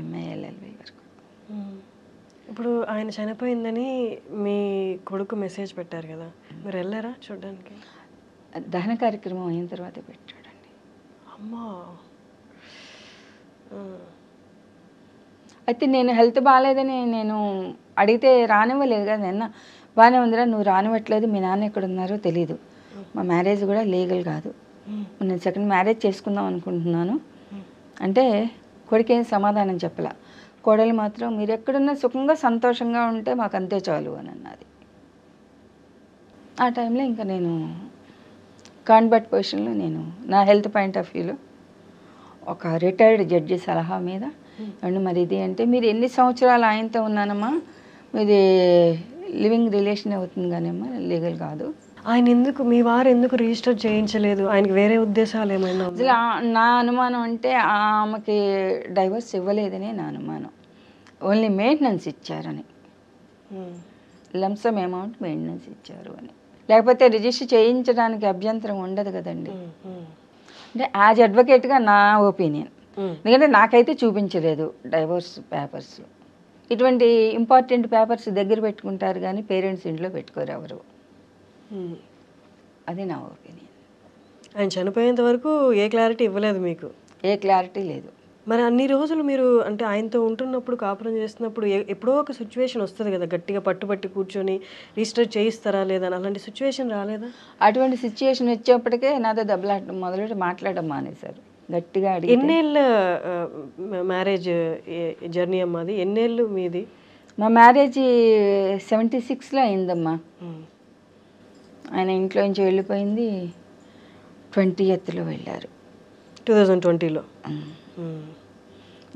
MA LLB వరకు. ఇప్పుడు ఆయన చనిపోయిందని మీ కొడుకు మెసేజ్ పెట్టారు కదా, మీరు వెళ్ళారా చూడడానికి? దహన కార్యక్రమం అయిన తర్వాత పెట్టాడండి. అమ్మా. అయితే నేను హెల్త్ బాగాలేదని నేను అడిగితే రానివ్వలేదు కదా, నిన్న బాగానే ఉందిరా, నువ్వు రానివ్వట్లేదు, మీ నాన్న ఎక్కడ ఉన్నారో తెలీదు, మా మ్యారేజ్ కూడా లీగల్ కాదు, నేను సెకండ్ మ్యారేజ్ చేసుకుందాం అనుకుంటున్నాను అంటే కొడుకేం సమాధానం చెప్పలా. కోడలు మాత్రం మీరు ఎక్కడున్నా సుఖంగా సంతోషంగా ఉంటే మాకు అంతే చాలు అని అన్నది. ఆ టైంలో ఇంకా నేను కాన్వర్ట్ పొజిషన్లో, నేను నా హెల్త్ పాయింట్ ఆఫ్ వ్యూలో ఒక రిటైర్డ్ జడ్జి సలహా మీద, అండ్ మరి ఇది అంటే మీరు ఎన్ని సంవత్సరాలు ఆయనతో ఉన్నానమ్మా, మీది లివింగ్ రిలేషన్ అవుతుంది కానీమ్మా లీగల్ కాదు. ఆయన ఎందుకు, మీ వారు ఎందుకు రిజిస్టర్ చేయించలేదు? ఆయనకి వేరే ఉద్దేశాలు ఏమైనా? అసలు నా అనుమానం అంటే ఆమెకి డైవర్స్ ఇవ్వలేదని నా అనుమానం, ఓన్లీ మెయింటెనెన్స్ ఇచ్చారని, లంసమ్ అమౌంట్ మెయింటెనెన్స్ ఇచ్చారు అని. లేకపోతే రిజిస్టర్ చేయించడానికి అభ్యంతరం ఉండదు కదండి. అంటే యాజ్ అడ్వకేట్గా నా ఒపీనియన్, ఎందుకంటే నాకైతే చూపించలేదు డైవోర్స్ పేపర్స్. ఇటువంటి ఇంపార్టెంట్ పేపర్స్ దగ్గర పెట్టుకుంటారు కానీ పేరెంట్స్ ఇంట్లో పెట్టుకోరు ఎవరు, అది నా ఒపీనియన్. ఆయన చనిపోయేంత వరకు ఏ క్లారిటీ ఇవ్వలేదు మీకు? ఏ క్లారిటీ లేదు. మరి అన్ని రోజులు మీరు అంటే ఆయనతో ఉంటున్నప్పుడు, కాపురం చేస్తున్నప్పుడు ఎప్పుడో ఒక సిచ్యువేషన్ వస్తుంది కదా, గట్టిగా పట్టుబట్టి కూర్చొని రిజిస్టర్ చేయిస్తారా లేదా, అలాంటి సిచ్యువేషన్ రాలేదా? అటువంటి సిచ్యువేషన్ వచ్చేప్పటికే నాతో దెబ్బలాడటం మొదలెట్టి మాట్లాడడం మానేశారు గట్టిగా. అడిగి ఎన్నేళ్ళ మ్యారేజ్ జర్నీ అమ్మా అది? ఎన్నేళ్ళు మీది? మా మ్యారేజ్ 76లో అయిందమ్మా. ఆయన ఇంట్లో నుంచి వెళ్ళిపోయింది 20th వెళ్ళారు, 2020లో.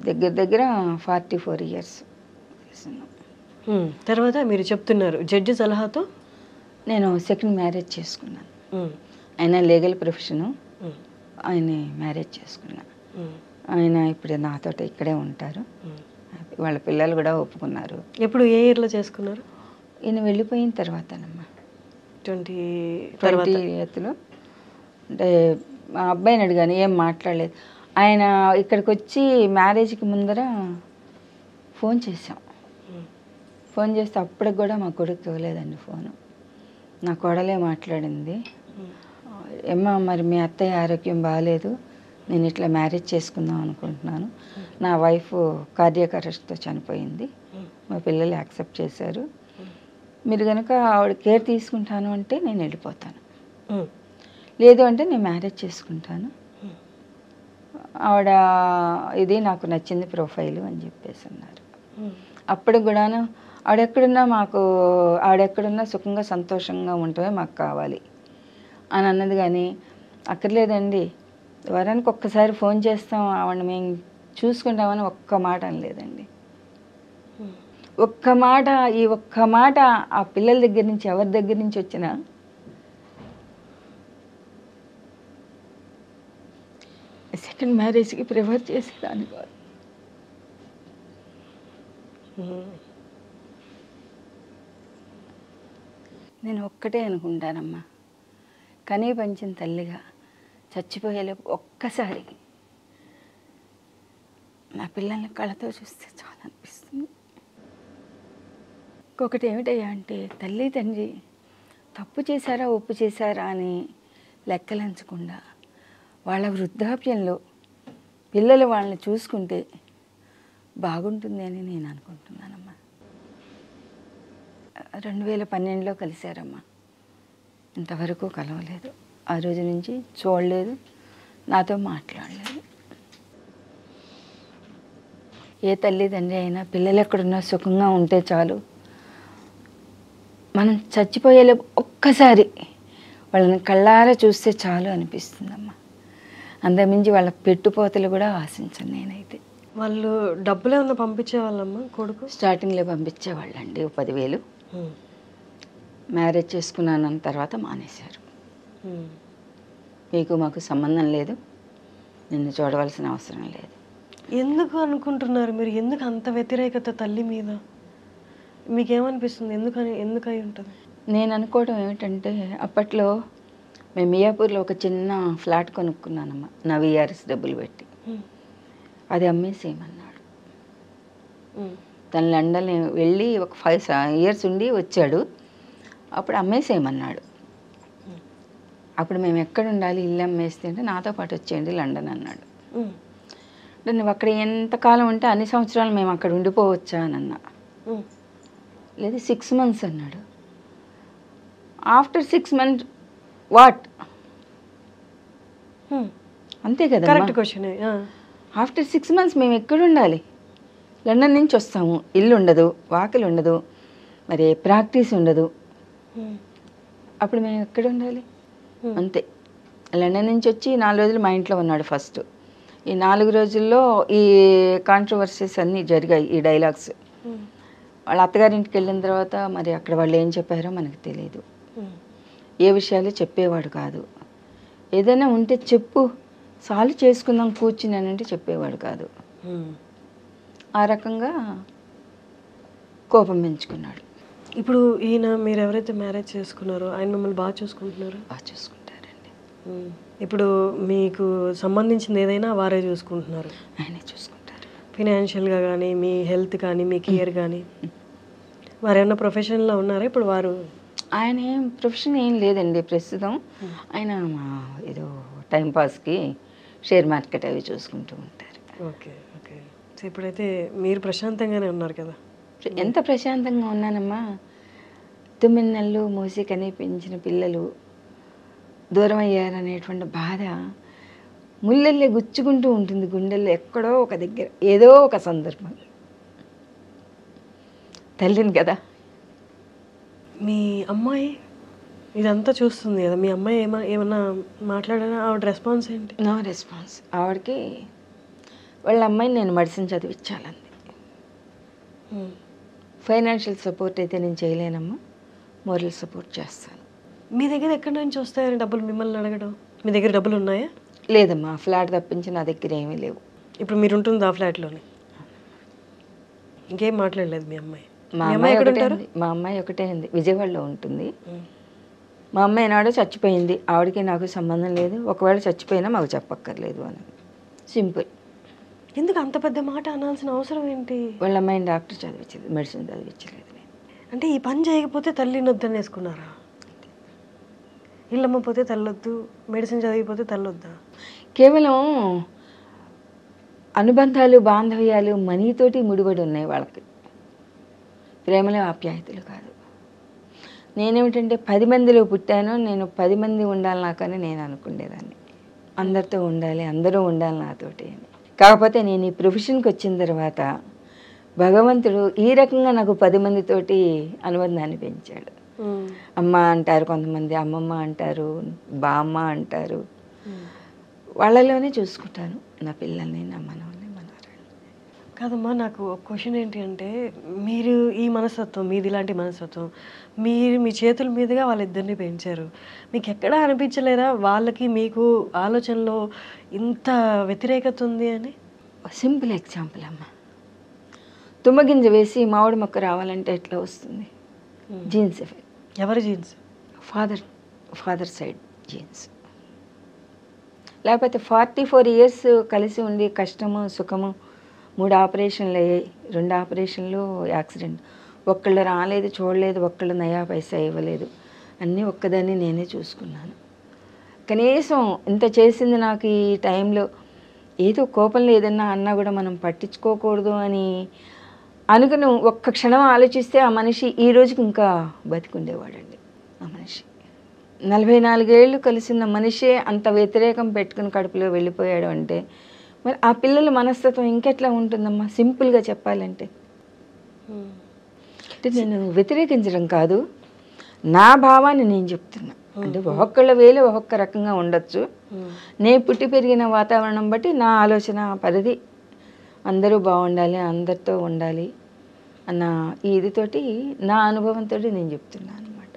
దగ్గర దగ్గర 44 years. తర్వాత మీరు చెప్తున్నారు జడ్జి సలహాతో నేను సెకండ్ మ్యారేజ్ చేసుకున్నాను. ఆయన లీగల్ ప్రొఫెషను, ఆయన మ్యారేజ్ చేసుకున్నా. ఆయన ఇప్పుడు నాతో ఇక్కడే ఉంటారు, వాళ్ళ పిల్లలు కూడా ఒప్పుకున్నారు. ఎప్పుడు ఏ ఇయర్లో చేసుకున్నారు? ఈయన వెళ్ళిపోయిన తర్వాతనమ్మా. 20th అంటే మా అబ్బాయిని అడిగాను, ఏం మాట్లాడలేదు. ఆయన ఇక్కడికి వచ్చి మ్యారేజ్కి ముందర ఫోన్ చేసాం. ఫోన్ చేస్తే అప్పటికి కూడా మా కొడుకు ఇవ్వలేదండి ఫోను. నా కోడలే మాట్లాడింది, ఏమ్మా మరి మీ అత్తయ్య ఆరోగ్యం బాగాలేదు, నేను ఇట్లా మ్యారేజ్ చేసుకుందాం అనుకుంటున్నాను, నా వైఫ్ కార్డియాక్ అరెస్ట్తో చనిపోయింది, మా పిల్లలు యాక్సెప్ట్ చేశారు, మీరు కనుక ఆవిడ కేర్ తీసుకుంటాను అంటే నేను వెళ్ళిపోతాను, లేదు అంటే నేను మ్యారేజ్ చేసుకుంటాను, ఆవిడ ఇది నాకు నచ్చింది ప్రొఫైలు అని చెప్పేసి అన్నారు. అప్పటికి కూడాను ఆవిడెక్కడున్నా సుఖంగా సంతోషంగా ఉండటమే మాకు కావాలి అని అన్నది. కానీ అక్కర్లేదండి, వారానికి ఒక్కసారి ఫోన్ చేస్తాం, ఆవిడ మేము చూసుకుంటామని ఒక్క మాట అనలేదండి. ఒక్క మాట ఆ పిల్లల దగ్గర నుంచి, ఎవరి దగ్గర నుంచి వచ్చినా సెకండ్ మ్యారేజ్కి ప్రిఫర్ చేసేదాన్ని కాదు. నేను ఒక్కటే అనుకుంటానమ్మా, కనీ పంచిన తల్లిగా చచ్చిపోయేలోపు ఒక్కసారి నా పిల్లల్ని కళ్ళతో చూస్తే చాలా అనిపిస్తుంది. ఇంకొకటి ఏమిటయ్యా అంటే, తల్లి తండ్రి తప్పు చేశారా ఒప్పు చేశారా అని లెక్కలంచకుండా వాళ్ళ వృద్ధాప్యంలో పిల్లలు వాళ్ళని చూసుకుంటే బాగుంటుంది అని నేను అనుకుంటున్నానమ్మా. 2012లో కలిశారమ్మా, ఇంతవరకు కలవలేదు, ఆ రోజు నుంచి చూడలేదు, నాతో మాట్లాడలేదు. ఏ తల్లిదండ్రి అయినా పిల్లలు ఎక్కడున్నా సుఖంగా ఉంటే చాలు, మనం చచ్చిపోయేలో ఒక్కసారి వాళ్ళని కళ్ళారా చూస్తే చాలు అనిపిస్తుందమ్మా. అంతకుమించి వాళ్ళ పెట్టుపోతలు కూడా ఆశించను నేనైతే. వాళ్ళు డబ్బులు ఏమన్నా పంపించేవాళ్ళమ్మా కొడుకు? స్టార్టింగ్లో పంపించేవాళ్ళండి, 10,000. మ్యారేజ్ చేసుకున్నాను తర్వాత మానేశారు. మీకు మాకు సంబంధం లేదు, నిన్ను చూడవలసిన అవసరం లేదు. ఎందుకు అనుకుంటున్నారు మీరు? ఎందుకు అంత వ్యతిరేకత తల్లి మీద? మీకేమనిపిస్తుంది? ఎందుకై ఉంటుంది? నేను అనుకోవడం ఏమిటంటే, అప్పట్లో మేము మియాపూర్లో ఒక చిన్న ఫ్లాట్ కొనుక్కున్నానమ్మా, నా VRS డబ్బులు పెట్టి. అది అమ్మేసేయమన్నాడు. తను లండన్ వెళ్ళి ఒక 5 years ఉండి వచ్చాడు, అప్పుడు అమ్మేసేయమన్నాడు. అప్పుడు మేము ఎక్కడ ఉండాలి, ఇల్లు అమ్మేస్తే అంటే నాతో పాటు వచ్చేయండి లండన్ అన్నాడు. నువ్వు అక్కడ ఎంతకాలం ఉంటే అన్ని సంవత్సరాలు మేము అక్కడ ఉండిపోవచ్చా అని అన్నా. లేదు 6 months అన్నాడు. After 6 months what? అంతే కదా, కరెక్ట్ క్వశ్చన్. ఆఫ్టర్ 6 months మేము ఎక్కడ ఉండాలి? లండన్ నుంచి వస్తాము, ఇల్లు ఉండదు, వాకిలు ఉండదు, మరి ప్రాక్టీస్ ఉండదు, అప్పుడు మేము ఎక్కడ ఉండాలి? అంతే. లండన్ నుంచి వచ్చి 4 రోజులు మా ఇంట్లో ఉన్నాడు ఫస్ట్. ఈ 4 రోజుల్లో ఈ కాంట్రవర్సీస్ అన్నీ జరిగాయి, ఈ డైలాగ్స్. వాళ్ళ అత్తగారింటికి వెళ్ళిన తర్వాత మరి అక్కడ వాళ్ళు ఏం చెప్పారో మనకు తెలియదు, ఏ విషయాలు చెప్పేవాడు కాదు. ఏదైనా ఉంటే చెప్పు, సాల్వ్ చేసుకుందాం కూర్చున్నానంటే చెప్పేవాడు కాదు. ఆ రకంగా కోపం పెంచుకున్నాడు. ఇప్పుడు ఈయన మీరు ఎవరైతే మ్యారేజ్ చేసుకున్నారో ఆయన మిమ్మల్ని బాగా చూసుకుంటున్నారు? బాగా చూసుకుంటారండి. ఇప్పుడు మీకు సంబంధించింది ఏదైనా వారే చూసుకుంటున్నారు? ఆయనే చూసుకుంటారు. ఫినాన్షియల్గా కానీ, మీ హెల్త్ కానీ, మీ కేర్ కానీ. వారు ఏమన్నా ప్రొఫెషన్లో ఉన్నారా ఇప్పుడు? వారు ఆయన ఏం ప్రొఫెషన్ ఏం లేదండి ప్రస్తుతం. ఆయన ఏదో టైంపాస్కి షేర్ మార్కెట్ అవి చూసుకుంటూ ఉంటారు. Okay okay. సో ఇప్పుడైతే మీరు ప్రశాంతంగానే ఉన్నారు కదా? ఎంత ప్రశాంతంగా ఉన్నానమ్మా. 9 నెలలు మోసి కని పెంచిన పిల్లలు దూరం అయ్యారనేటువంటి బాధ ముళ్ళల్లే గుచ్చుకుంటూ ఉంటుంది గుండెల్లో, ఎక్కడో ఒక దగ్గర, ఏదో ఒక సందర్భం. తల్లిని కదా. మీ అమ్మాయి ఇదంతా చూస్తుంది కదా, మీ అమ్మాయి ఏమన్నా మాట్లాడారా? ఆవిడ రెస్పాన్స్ ఏంటి? No response. ఆవిడకి వాళ్ళ అమ్మాయిని నేను మెడిసిన్ చదివించాలండి. ఫైనాన్షియల్ సపోర్ట్ అయితే నేను చేయలేనమ్మా, మోరల్ సపోర్ట్ చేస్తాను. మీ దగ్గర ఎక్కడి నుంచి వస్తాయని డబ్బులు మిమ్మల్ని అడగడం? మీ దగ్గర డబ్బులు ఉన్నాయా? లేదమ్మా, ఫ్లాట్ తప్పించి నా దగ్గర ఏమీ లేవు. ఇప్పుడు మీరు ఉంటుంది ఆ ఫ్లాట్లోనే? ఇంకేం మాట్లాడలేదు మీ అమ్మాయి? మా అమ్మాయి ఒకటే ఉంది, విజయవాడలో ఉంటుంది. మా అమ్మ ఏనాడో చచ్చిపోయింది, ఆవిడకి నాకు సంబంధం లేదు, ఒకవేళ చచ్చిపోయినా మాకు చెప్పక్కర్లేదు అని. సింపుల్. ఎందుకు అంత పెద్ద మాట అనాల్సిన అవసరం ఏంటి? వాళ్ళ అమ్మాయిని డాక్టర్ చదివించలేదు, మెడిసిన్ చదివించలేదు. అంటే ఈ పని చేయకపోతే తల్లిని వద్దని వేసుకున్నారా? ఇల్లమ్మ పోతే తల్లొద్దు, మెడిసిన్ చదివిపోతే తల్లొద్దా? కేవలం అనుబంధాలు, బాంధవ్యాలు మనీతోటి ముడిపడి ఉన్నాయి వాళ్ళకి, ప్రేమలో ఆప్యాయతలు కాదు. నేనేమిటంటే 10 మందిలో పుట్టాను, నేను 10 మంది ఉండాలి నాకని నేను అనుకునేదాన్ని. అందరితో ఉండాలి, అందరూ ఉండాలి నాతోటి అని. కాకపోతే నేను ఈ ప్రొఫెషన్కి వచ్చిన తర్వాత భగవంతుడు ఈ రకంగా నాకు 10 మందితోటి అనుబంధాన్ని పెంచాడు. అమ్మ అంటారు కొంతమంది, అమ్మమ్మ అంటారు, బామ్మ అంటారు. వాళ్ళలోనే చూసుకుంటాను నా పిల్లల్ని, నా మనవల్ని, మనవరాల్ని. కాదమ్మా, నాకు ఒక క్వశ్చన్ ఏంటి అంటే, మీరు ఈ మనస్తత్వం, మీది ఇలాంటి మనస్తత్వం, మీరు మీ చేతుల మీదుగా వాళ్ళిద్దరిని పెంచారు. మీకు ఎక్కడా అనిపించలేదా వాళ్ళకి మీకు ఆలోచనలో ఇంత వ్యతిరేకత ఉంది అని? సింపుల్ ఎగ్జాంపుల్ అమ్మ, తుమ్మగింజ వేసి మామిడి మొక్క రావాలంటే ఎట్లా వస్తుంది? Jeans effect. ఎవరి జీన్స్? Father side jeans. లేకపోతే 44 ఇయర్స్ కలిసి ఉండి కష్టము సుఖము, 3 ఆపరేషన్లు అయ్యాయి, 2 ఆపరేషన్లు యాక్సిడెంట్, ఒక్కళ్ళు రాలేదు, చూడలేదు, ఒక్కళ్ళు నయా పైసా ఇవ్వలేదు, అన్నీ ఒక్కదాన్ని నేనే చూసుకున్నాను. కనీసం ఇంత చేసింది నాకు ఈ టైంలో ఏదో కోపంలో ఏదన్నా అన్నా కూడా మనం పట్టించుకోకూడదు అని అనుకుని ఒక్క క్షణం ఆలోచిస్తే ఆ మనిషి ఈ రోజుకి ఇంకా బతికుండేవాడండి. ఆ మనిషి 44 ఏళ్ళు కలిసిన మనిషే అంత వ్యతిరేకం పెట్టుకుని కడుపులో వెళ్ళిపోయాడు అంటే మరి ఆ పిల్లల మనస్తత్వం ఇంకెట్లా ఉంటుందమ్మా? సింపుల్గా చెప్పాలంటే, అంటే నేను వ్యతిరేకించడం కాదు, నా భావాన్ని నేను చెప్తున్నా. అంటే ఒక్కొక్కళ్ళ వేలు ఒక్కొక్క రకంగా ఉండొచ్చు. నేను పుట్టి పెరిగిన వాతావరణం బట్టి నా ఆలోచన పరిధి అందరూ బాగుండాలి, అందరితో ఉండాలి అన్న ఇదితోటి, నా అనుభవంతో నేను చెప్తున్నాను అనమాట.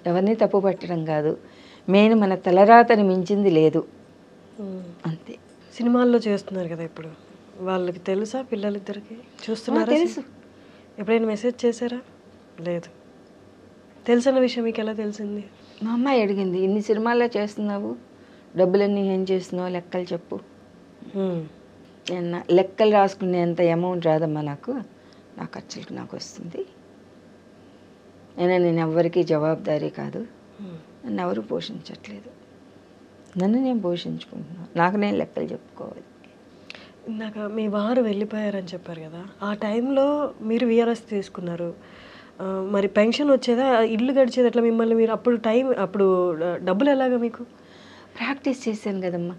ఎవరిని తప్పు పట్టడం కాదు, మెయిన్ మన తలరాతని మించింది లేదు, అంతే. సినిమాల్లో చేస్తున్నారు కదా ఇప్పుడు, వాళ్ళకి తెలుసా పిల్లలిద్దరికి? చూస్తున్నారా? తెలుసు. ఎప్పుడైనా మెసేజ్ చేశారా? లేదు. తెలిసిన విషయం మీకు ఎలా తెలిసింది? మా అమ్మాయి అడిగింది, ఇన్ని సినిమాల్లో చేస్తున్నావు, డబ్బులన్నీ ఏం చేస్తున్నావు, లెక్కలు చెప్పు. లెక్కలు రాసుకునేంత అమౌంట్ రాదమ్మా నాకు, నా ఖర్చులకు నాకు వస్తుంది. నేను ఎవ్వరికీ జవాబుదారీ కాదు, నన్ను ఎవరు పోషించట్లేదు, నన్ను నేను పోషించుకుంటున్నాను, నాకు నేను లెక్కలు చెప్పుకోవాలి. ఇందాక మీ వారు వెళ్ళిపోయారని చెప్పారు కదా, ఆ టైంలో మీరు వీఆర్ఎస్ తీసుకున్నారు, మరి పెన్షన్ వచ్చేదా, ఇల్లు గడిచేది ఎట్లా మిమ్మల్ని? మీరు అప్పుడు డబ్బులు ఎలాగా మీకు? ప్రాక్టీస్ చేశాను కదమ్మా,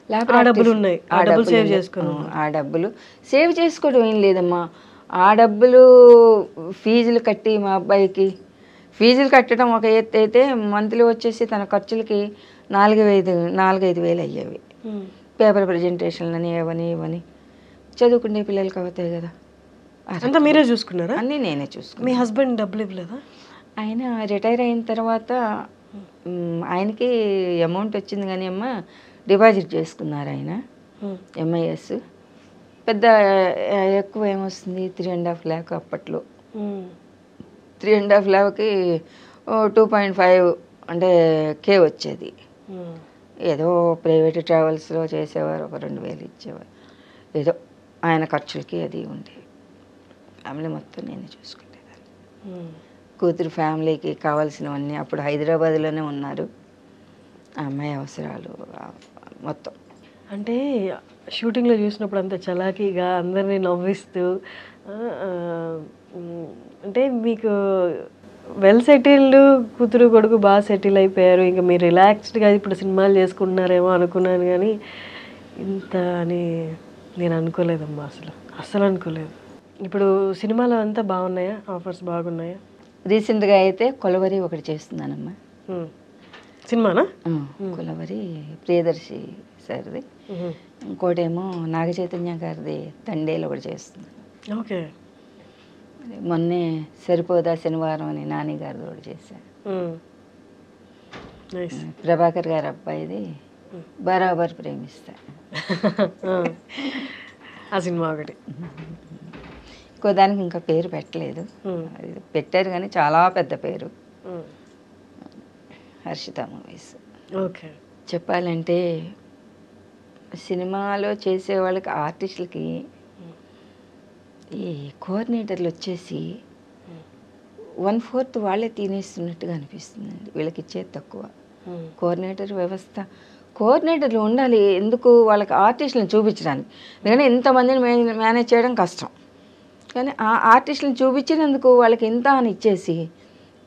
ఆ డబ్బులు ఉన్నాయి, ఆ డబ్బులు సేవ్ చేసుకున్నాను. ఆ డబ్బులు సేవ్ చేసుకోవడం ఏం లేదమ్మా, ఆ డబ్బులు ఫీజులు కట్టి, మా అబ్బాయికి ఫీజులు కట్టడం ఒక ఎత్తు అయితే మంత్లీ వచ్చేసి తన ఖర్చులకి 4-5 వేలు అయ్యేవి. పేపర్ ప్రజెంటేషన్లు అని ఇవని చదువుకునే పిల్లలకి అవుతాయి కదా. అంతా మీరే చూసుకున్నారా? అన్నీ నేనే చూసుకున్నాను. మీ హస్బెండ్ డబ్బులు ఇవ్వలేదా? ఆయన రిటైర్ అయిన తర్వాత ఆయనకి అమౌంట్ వచ్చింది కానీ అమ్మ డిపాజిట్ చేసుకున్నారు ఆయన, ఎంఐఎస్. పెద్ద ఎక్కువ ఏమొస్తుంది, 3.5 lakh అప్పట్లో. 3.5 lakh 2.5 అంటే కే వచ్చేది. ఏదో ప్రైవేట్ ట్రావెల్స్లో చేసేవారు, ఒక 2,000 ఇచ్చేవారు, ఏదో ఆయన ఖర్చులకి అది ఉండేవి. ఫ్యామిలీ మొత్తం నేనే చూసుకునేదాన్ని. కూతురు ఫ్యామిలీకి కావాల్సినవన్నీ, అప్పుడు హైదరాబాద్లోనే ఉన్నారు, ఆ అమ్మాయి అవసరాలు మొత్తం. అంటే షూటింగ్లో చూసినప్పుడు అంత చలాకీగా అందరినీ నవ్విస్తూ, అంటే మీకు వెల్ సెటిల్డ్, కూతురు కొడుకు బాగా సెటిల్ అయిపోయారు, ఇంకా మీరు రిలాక్స్డ్గా ఇప్పుడు సినిమాలు చేసుకుంటున్నారేమో అనుకున్నాను, కానీ ఇంత అని నేను అనుకోలేదమ్మా, అసలు అనుకోలేదు. ఇప్పుడు సినిమాలు అంతా బాగున్నాయా? ఆఫర్స్ బాగున్నాయా? రీసెంట్గా అయితే కొలవరి ఒకటి చేస్తున్నానమ్మా. సినిమానా? కొలవరి ప్రియదర్శి సార్ది, ఇంకోటేమో నాగ చైతన్య గారిది తండేలు ఒకటి చేస్తున్నాను. ఓకే. మొన్నే సరిపోదా శనివారం అని నాని గారిది ఒకటి చేశాను. ప్రభాకర్ గారి అబ్బాయిది బరాబర్ ప్రేమిస్తా, ఆ సినిమా ఒకటి. ఇంకో దానికి ఇంకా పేరు పెట్టలేదు, పెట్టారు కానీ చాలా పెద్ద పేరు, హర్షిత మూవీస్. ఓకే. చెప్పాలంటే సినిమాలో చేసే వాళ్ళకి ఆర్టిస్టులకి ఈ కోఆర్డినేటర్లు వచ్చేసి 1/4 వాళ్ళే తినేస్తున్నట్టుగా అనిపిస్తుందండి. వీళ్ళకి ఇచ్చేది తక్కువ. కోఆర్డినేటర్ వ్యవస్థ, కోఆర్డినేటర్లు ఉండాలి ఎందుకు, వాళ్ళకి ఆర్టిస్టులను చూపించడానికి. ఎందుకంటే ఇంతమందిని మేనేజ్ చేయడం కష్టం, కానీ ఆ ఆర్టిస్టులను చూపించినందుకు వాళ్ళకి ఇంత అని ఇచ్చేసి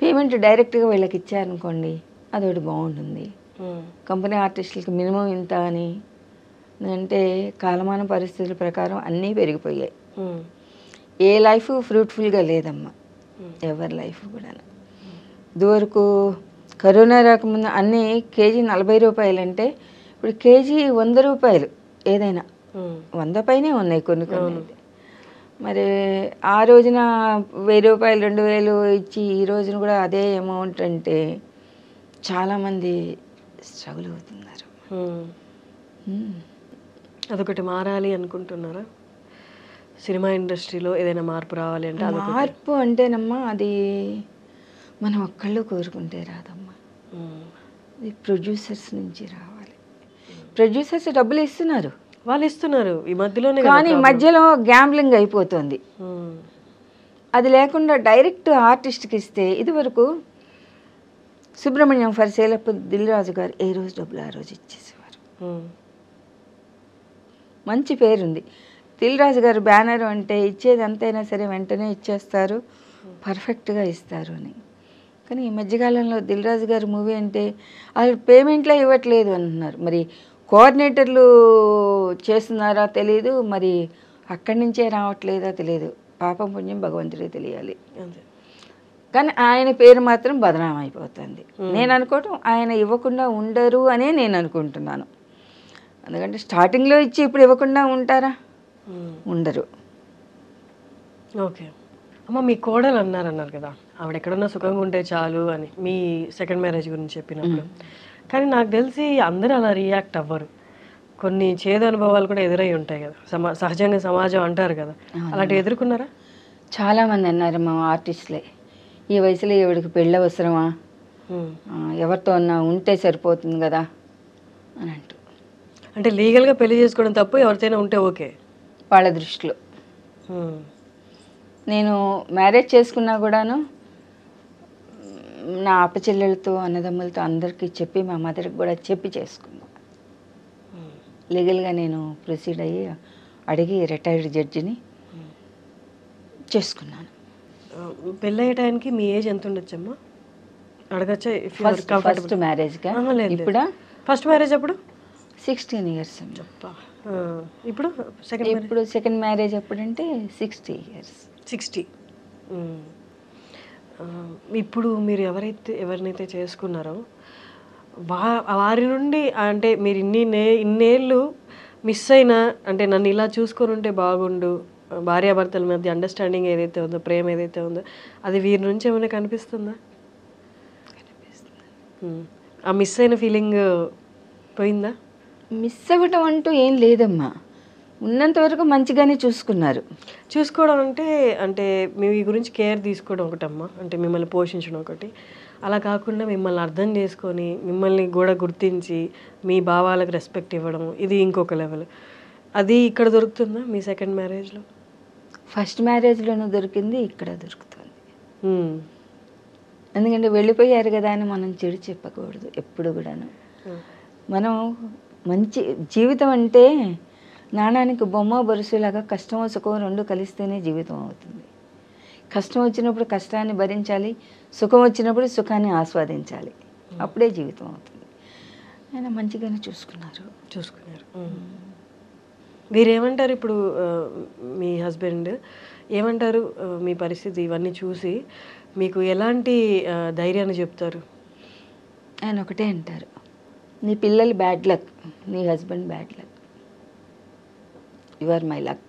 పేమెంట్ డైరెక్ట్గా వీళ్ళకి ఇచ్చారనుకోండి, అదొకటి బాగుంటుంది. కంపెనీ ఆర్టిస్టులకి మినిమం ఇంత అని, అంటే కాలమాన పరిస్థితుల ప్రకారం అన్నీ పెరిగిపోయాయి. ఏ లైఫ్ ఫ్రూట్ఫుల్గా లేదమ్మా, ఎవరి లైఫ్ కూడా. ఇదివరకు కరోనా రాకముందు అన్నీ కేజీ 40 రూపాయలు అంటే ఇప్పుడు కేజీ 100 రూపాయలు. ఏదైనా 100 పైనే ఉన్నాయి కొన్ని కొన్ని. మరి ఆ రోజున 1000 రూపాయలు 2000 ఇచ్చి ఈ రోజున కూడా అదే అమౌంట్ అంటే చాలామంది స్ట్రగుల్ అవుతున్నారు. అదొకటి మారాలి అనుకుంటున్నారా? సినిమా ఇండస్ట్రీలో ఏదైనా మార్పు రావాలి అంటే? మార్పు అంటేనమ్మా అది మనం ఒక్కళ్ళు కోరుకుంటే రాదమ్మా, అది ప్రొడ్యూసర్స్ నుంచి రావాలి. ప్రొడ్యూసర్స్ డబ్బులు ఇస్తున్నారు, వాళ్ళు ఇస్తున్నారు ఈ మధ్యలోనే, కానీ మధ్యలో గ్యాంబ్లింగ్ అయిపోతుంది. అది లేకుండా డైరెక్ట్ ఆర్టిస్ట్కి ఇస్తే, ఇదివరకు సుబ్రహ్మణ్యం ఫర్ సేలప్ప దిల్ రాజు గారు ఏ రోజు డబ్బులు ఆ రోజు ఇచ్చేసేవారు. మంచి పేరుంది దిల్ రాజు గారు బ్యానర్ అంటే ఇచ్చేది ఎంతైనా సరే వెంటనే ఇచ్చేస్తారు, పర్ఫెక్ట్గా ఇస్తారు అని. కానీ ఈ మధ్యకాలంలో దిల్ రాజు గారి మూవీ అంటే వాళ్ళు పేమెంట్లే ఇవ్వట్లేదు అంటున్నారు. మరి కోఆర్డినేటర్లు చేస్తున్నారా తెలియదు, మరి అక్కడి నుంచే రావట్లేదా తెలియదు. పాపం పుణ్యం భగవంతుడికి తెలియాలి. కానీ ఆయన పేరు మాత్రం బదనాం అయిపోతుంది. నేను అనుకోవటం ఆయన ఇవ్వకుండా ఉండరు అనే నేను అనుకుంటున్నాను. ఎందుకంటే స్టార్టింగ్లో ఇచ్చి ఇప్పుడు ఇవ్వకుండా ఉంటారా? ఉండరు. ఓకే అమ్మ, మీ కోడలు అన్నారు కదా, ఆవిడ ఎక్కడన్నా సుఖంగా ఉంటే చాలు అని మీ సెకండ్ మ్యారేజ్ గురించి చెప్పినప్పుడు. కానీ నాకు తెలిసి అందరూ అలా రియాక్ట్ అవ్వరు, కొన్ని చేదు అనుభవాలు కూడా ఎదురై ఉంటాయి కదా, సహజంగా సమాజం అంటారు కదా, అలాంటివి ఎదుర్కొన్నారా? చాలామంది అన్నారు మా ఆర్టిస్టులే, ఈ వయసులో ఎవరికి పెళ్ళి అవసరమా, ఎవరితో అన్నా ఉంటే సరిపోతుంది కదా అని అంటూ. అంటే లీగల్గా పెళ్లి చేసుకోవడం తప్పు, ఎవరితోనే ఉంటే ఓకే వాళ్ళ దృష్టిలో. నేను మ్యారేజ్ చేసుకున్నా కూడాను నా అప్పచెల్లెలతో అన్నదమ్ములతో అందరికీ చెప్పి, మా మదర్కి కూడా చెప్పి చేసుకున్నాను. లీగల్గా నేను ప్రొసీడ్ అయ్యి అడిగి రిటైర్డ్ జడ్జిని చేసుకున్నాను. పెళ్ళయ్యే టైంకి మీ ఏజ్ ఎంత ఉండొచ్చమ్మా అడగచ్చా? ఫస్ట్ మ్యారేజ్గా ఇప్పుడు ఫస్ట్ మ్యారేజ్ అప్పుడు 16 years. ఇప్పుడు సెకండ్ మ్యారేజ్ అప్పుడంటే 60 years. 60. ఇప్పుడు మీరు ఎవరినైతే చేసుకున్నారో వారి నుండి, అంటే మీరు ఇన్నేళ్ళు మిస్ అయినా, అంటే నన్ను ఇలా చూసుకొని ఉంటే బాగుండు, భార్యాభర్తల మధ్య అండర్స్టాండింగ్ ఏదైతే ఉందో, ప్రేమ ఏదైతే ఉందో, అది వీరి నుంచి ఏమైనా కనిపిస్తుందా? ఆ మిస్ అయిన ఫీలింగ్ పోయిందా? మిస్ అవ్వటం అంటూ ఏం లేదమ్మా, ఉన్నంత వరకు మంచిగానే చూసుకున్నారు. చూసుకోవడం అంటే మీ గురించి కేర్ తీసుకోవడం ఒకటమ్మా, అంటే మిమ్మల్ని పోషించడం ఒకటి. అలా కాకుండా మిమ్మల్ని అర్థం చేసుకొని, మిమ్మల్ని కూడా గుర్తించి, మీ భావాలకు రెస్పెక్ట్ ఇవ్వడం, ఇది ఇంకొక లెవెల్. అది ఇక్కడ దొరుకుతుందా మీ సెకండ్ మ్యారేజ్లో? ఫస్ట్ మ్యారేజ్లోనూ దొరికింది, ఇక్కడ దొరుకుతుంది. ఎందుకంటే వెళ్ళిపోయారు కదా అని మనం చెడు చెప్పకూడదు ఎప్పుడు కూడాను. మనం మంచి జీవితం అంటే నాణానికి బొమ్మ బొరుసులాగా కష్టమో సుఖమో రెండు కలిస్తేనే జీవితం అవుతుంది. కష్టం వచ్చినప్పుడు కష్టాన్ని భరించాలి, సుఖం వచ్చినప్పుడు సుఖాన్ని ఆస్వాదించాలి, అప్పుడే జీవితం అవుతుంది. ఆయన మంచిగానే చూసుకున్నారు. మీరేమంటారు ఇప్పుడు? మీ హస్బెండ్ ఏమంటారు మీ పరిస్థితి ఇవన్నీ చూసి? మీకు ఎలాంటి ధైర్యాన్ని చెప్తారు? ఆయన ఒకటే అంటారు, నీ పిల్లలు బ్యాడ్ లక్, నీ husband bad luck, you are my luck.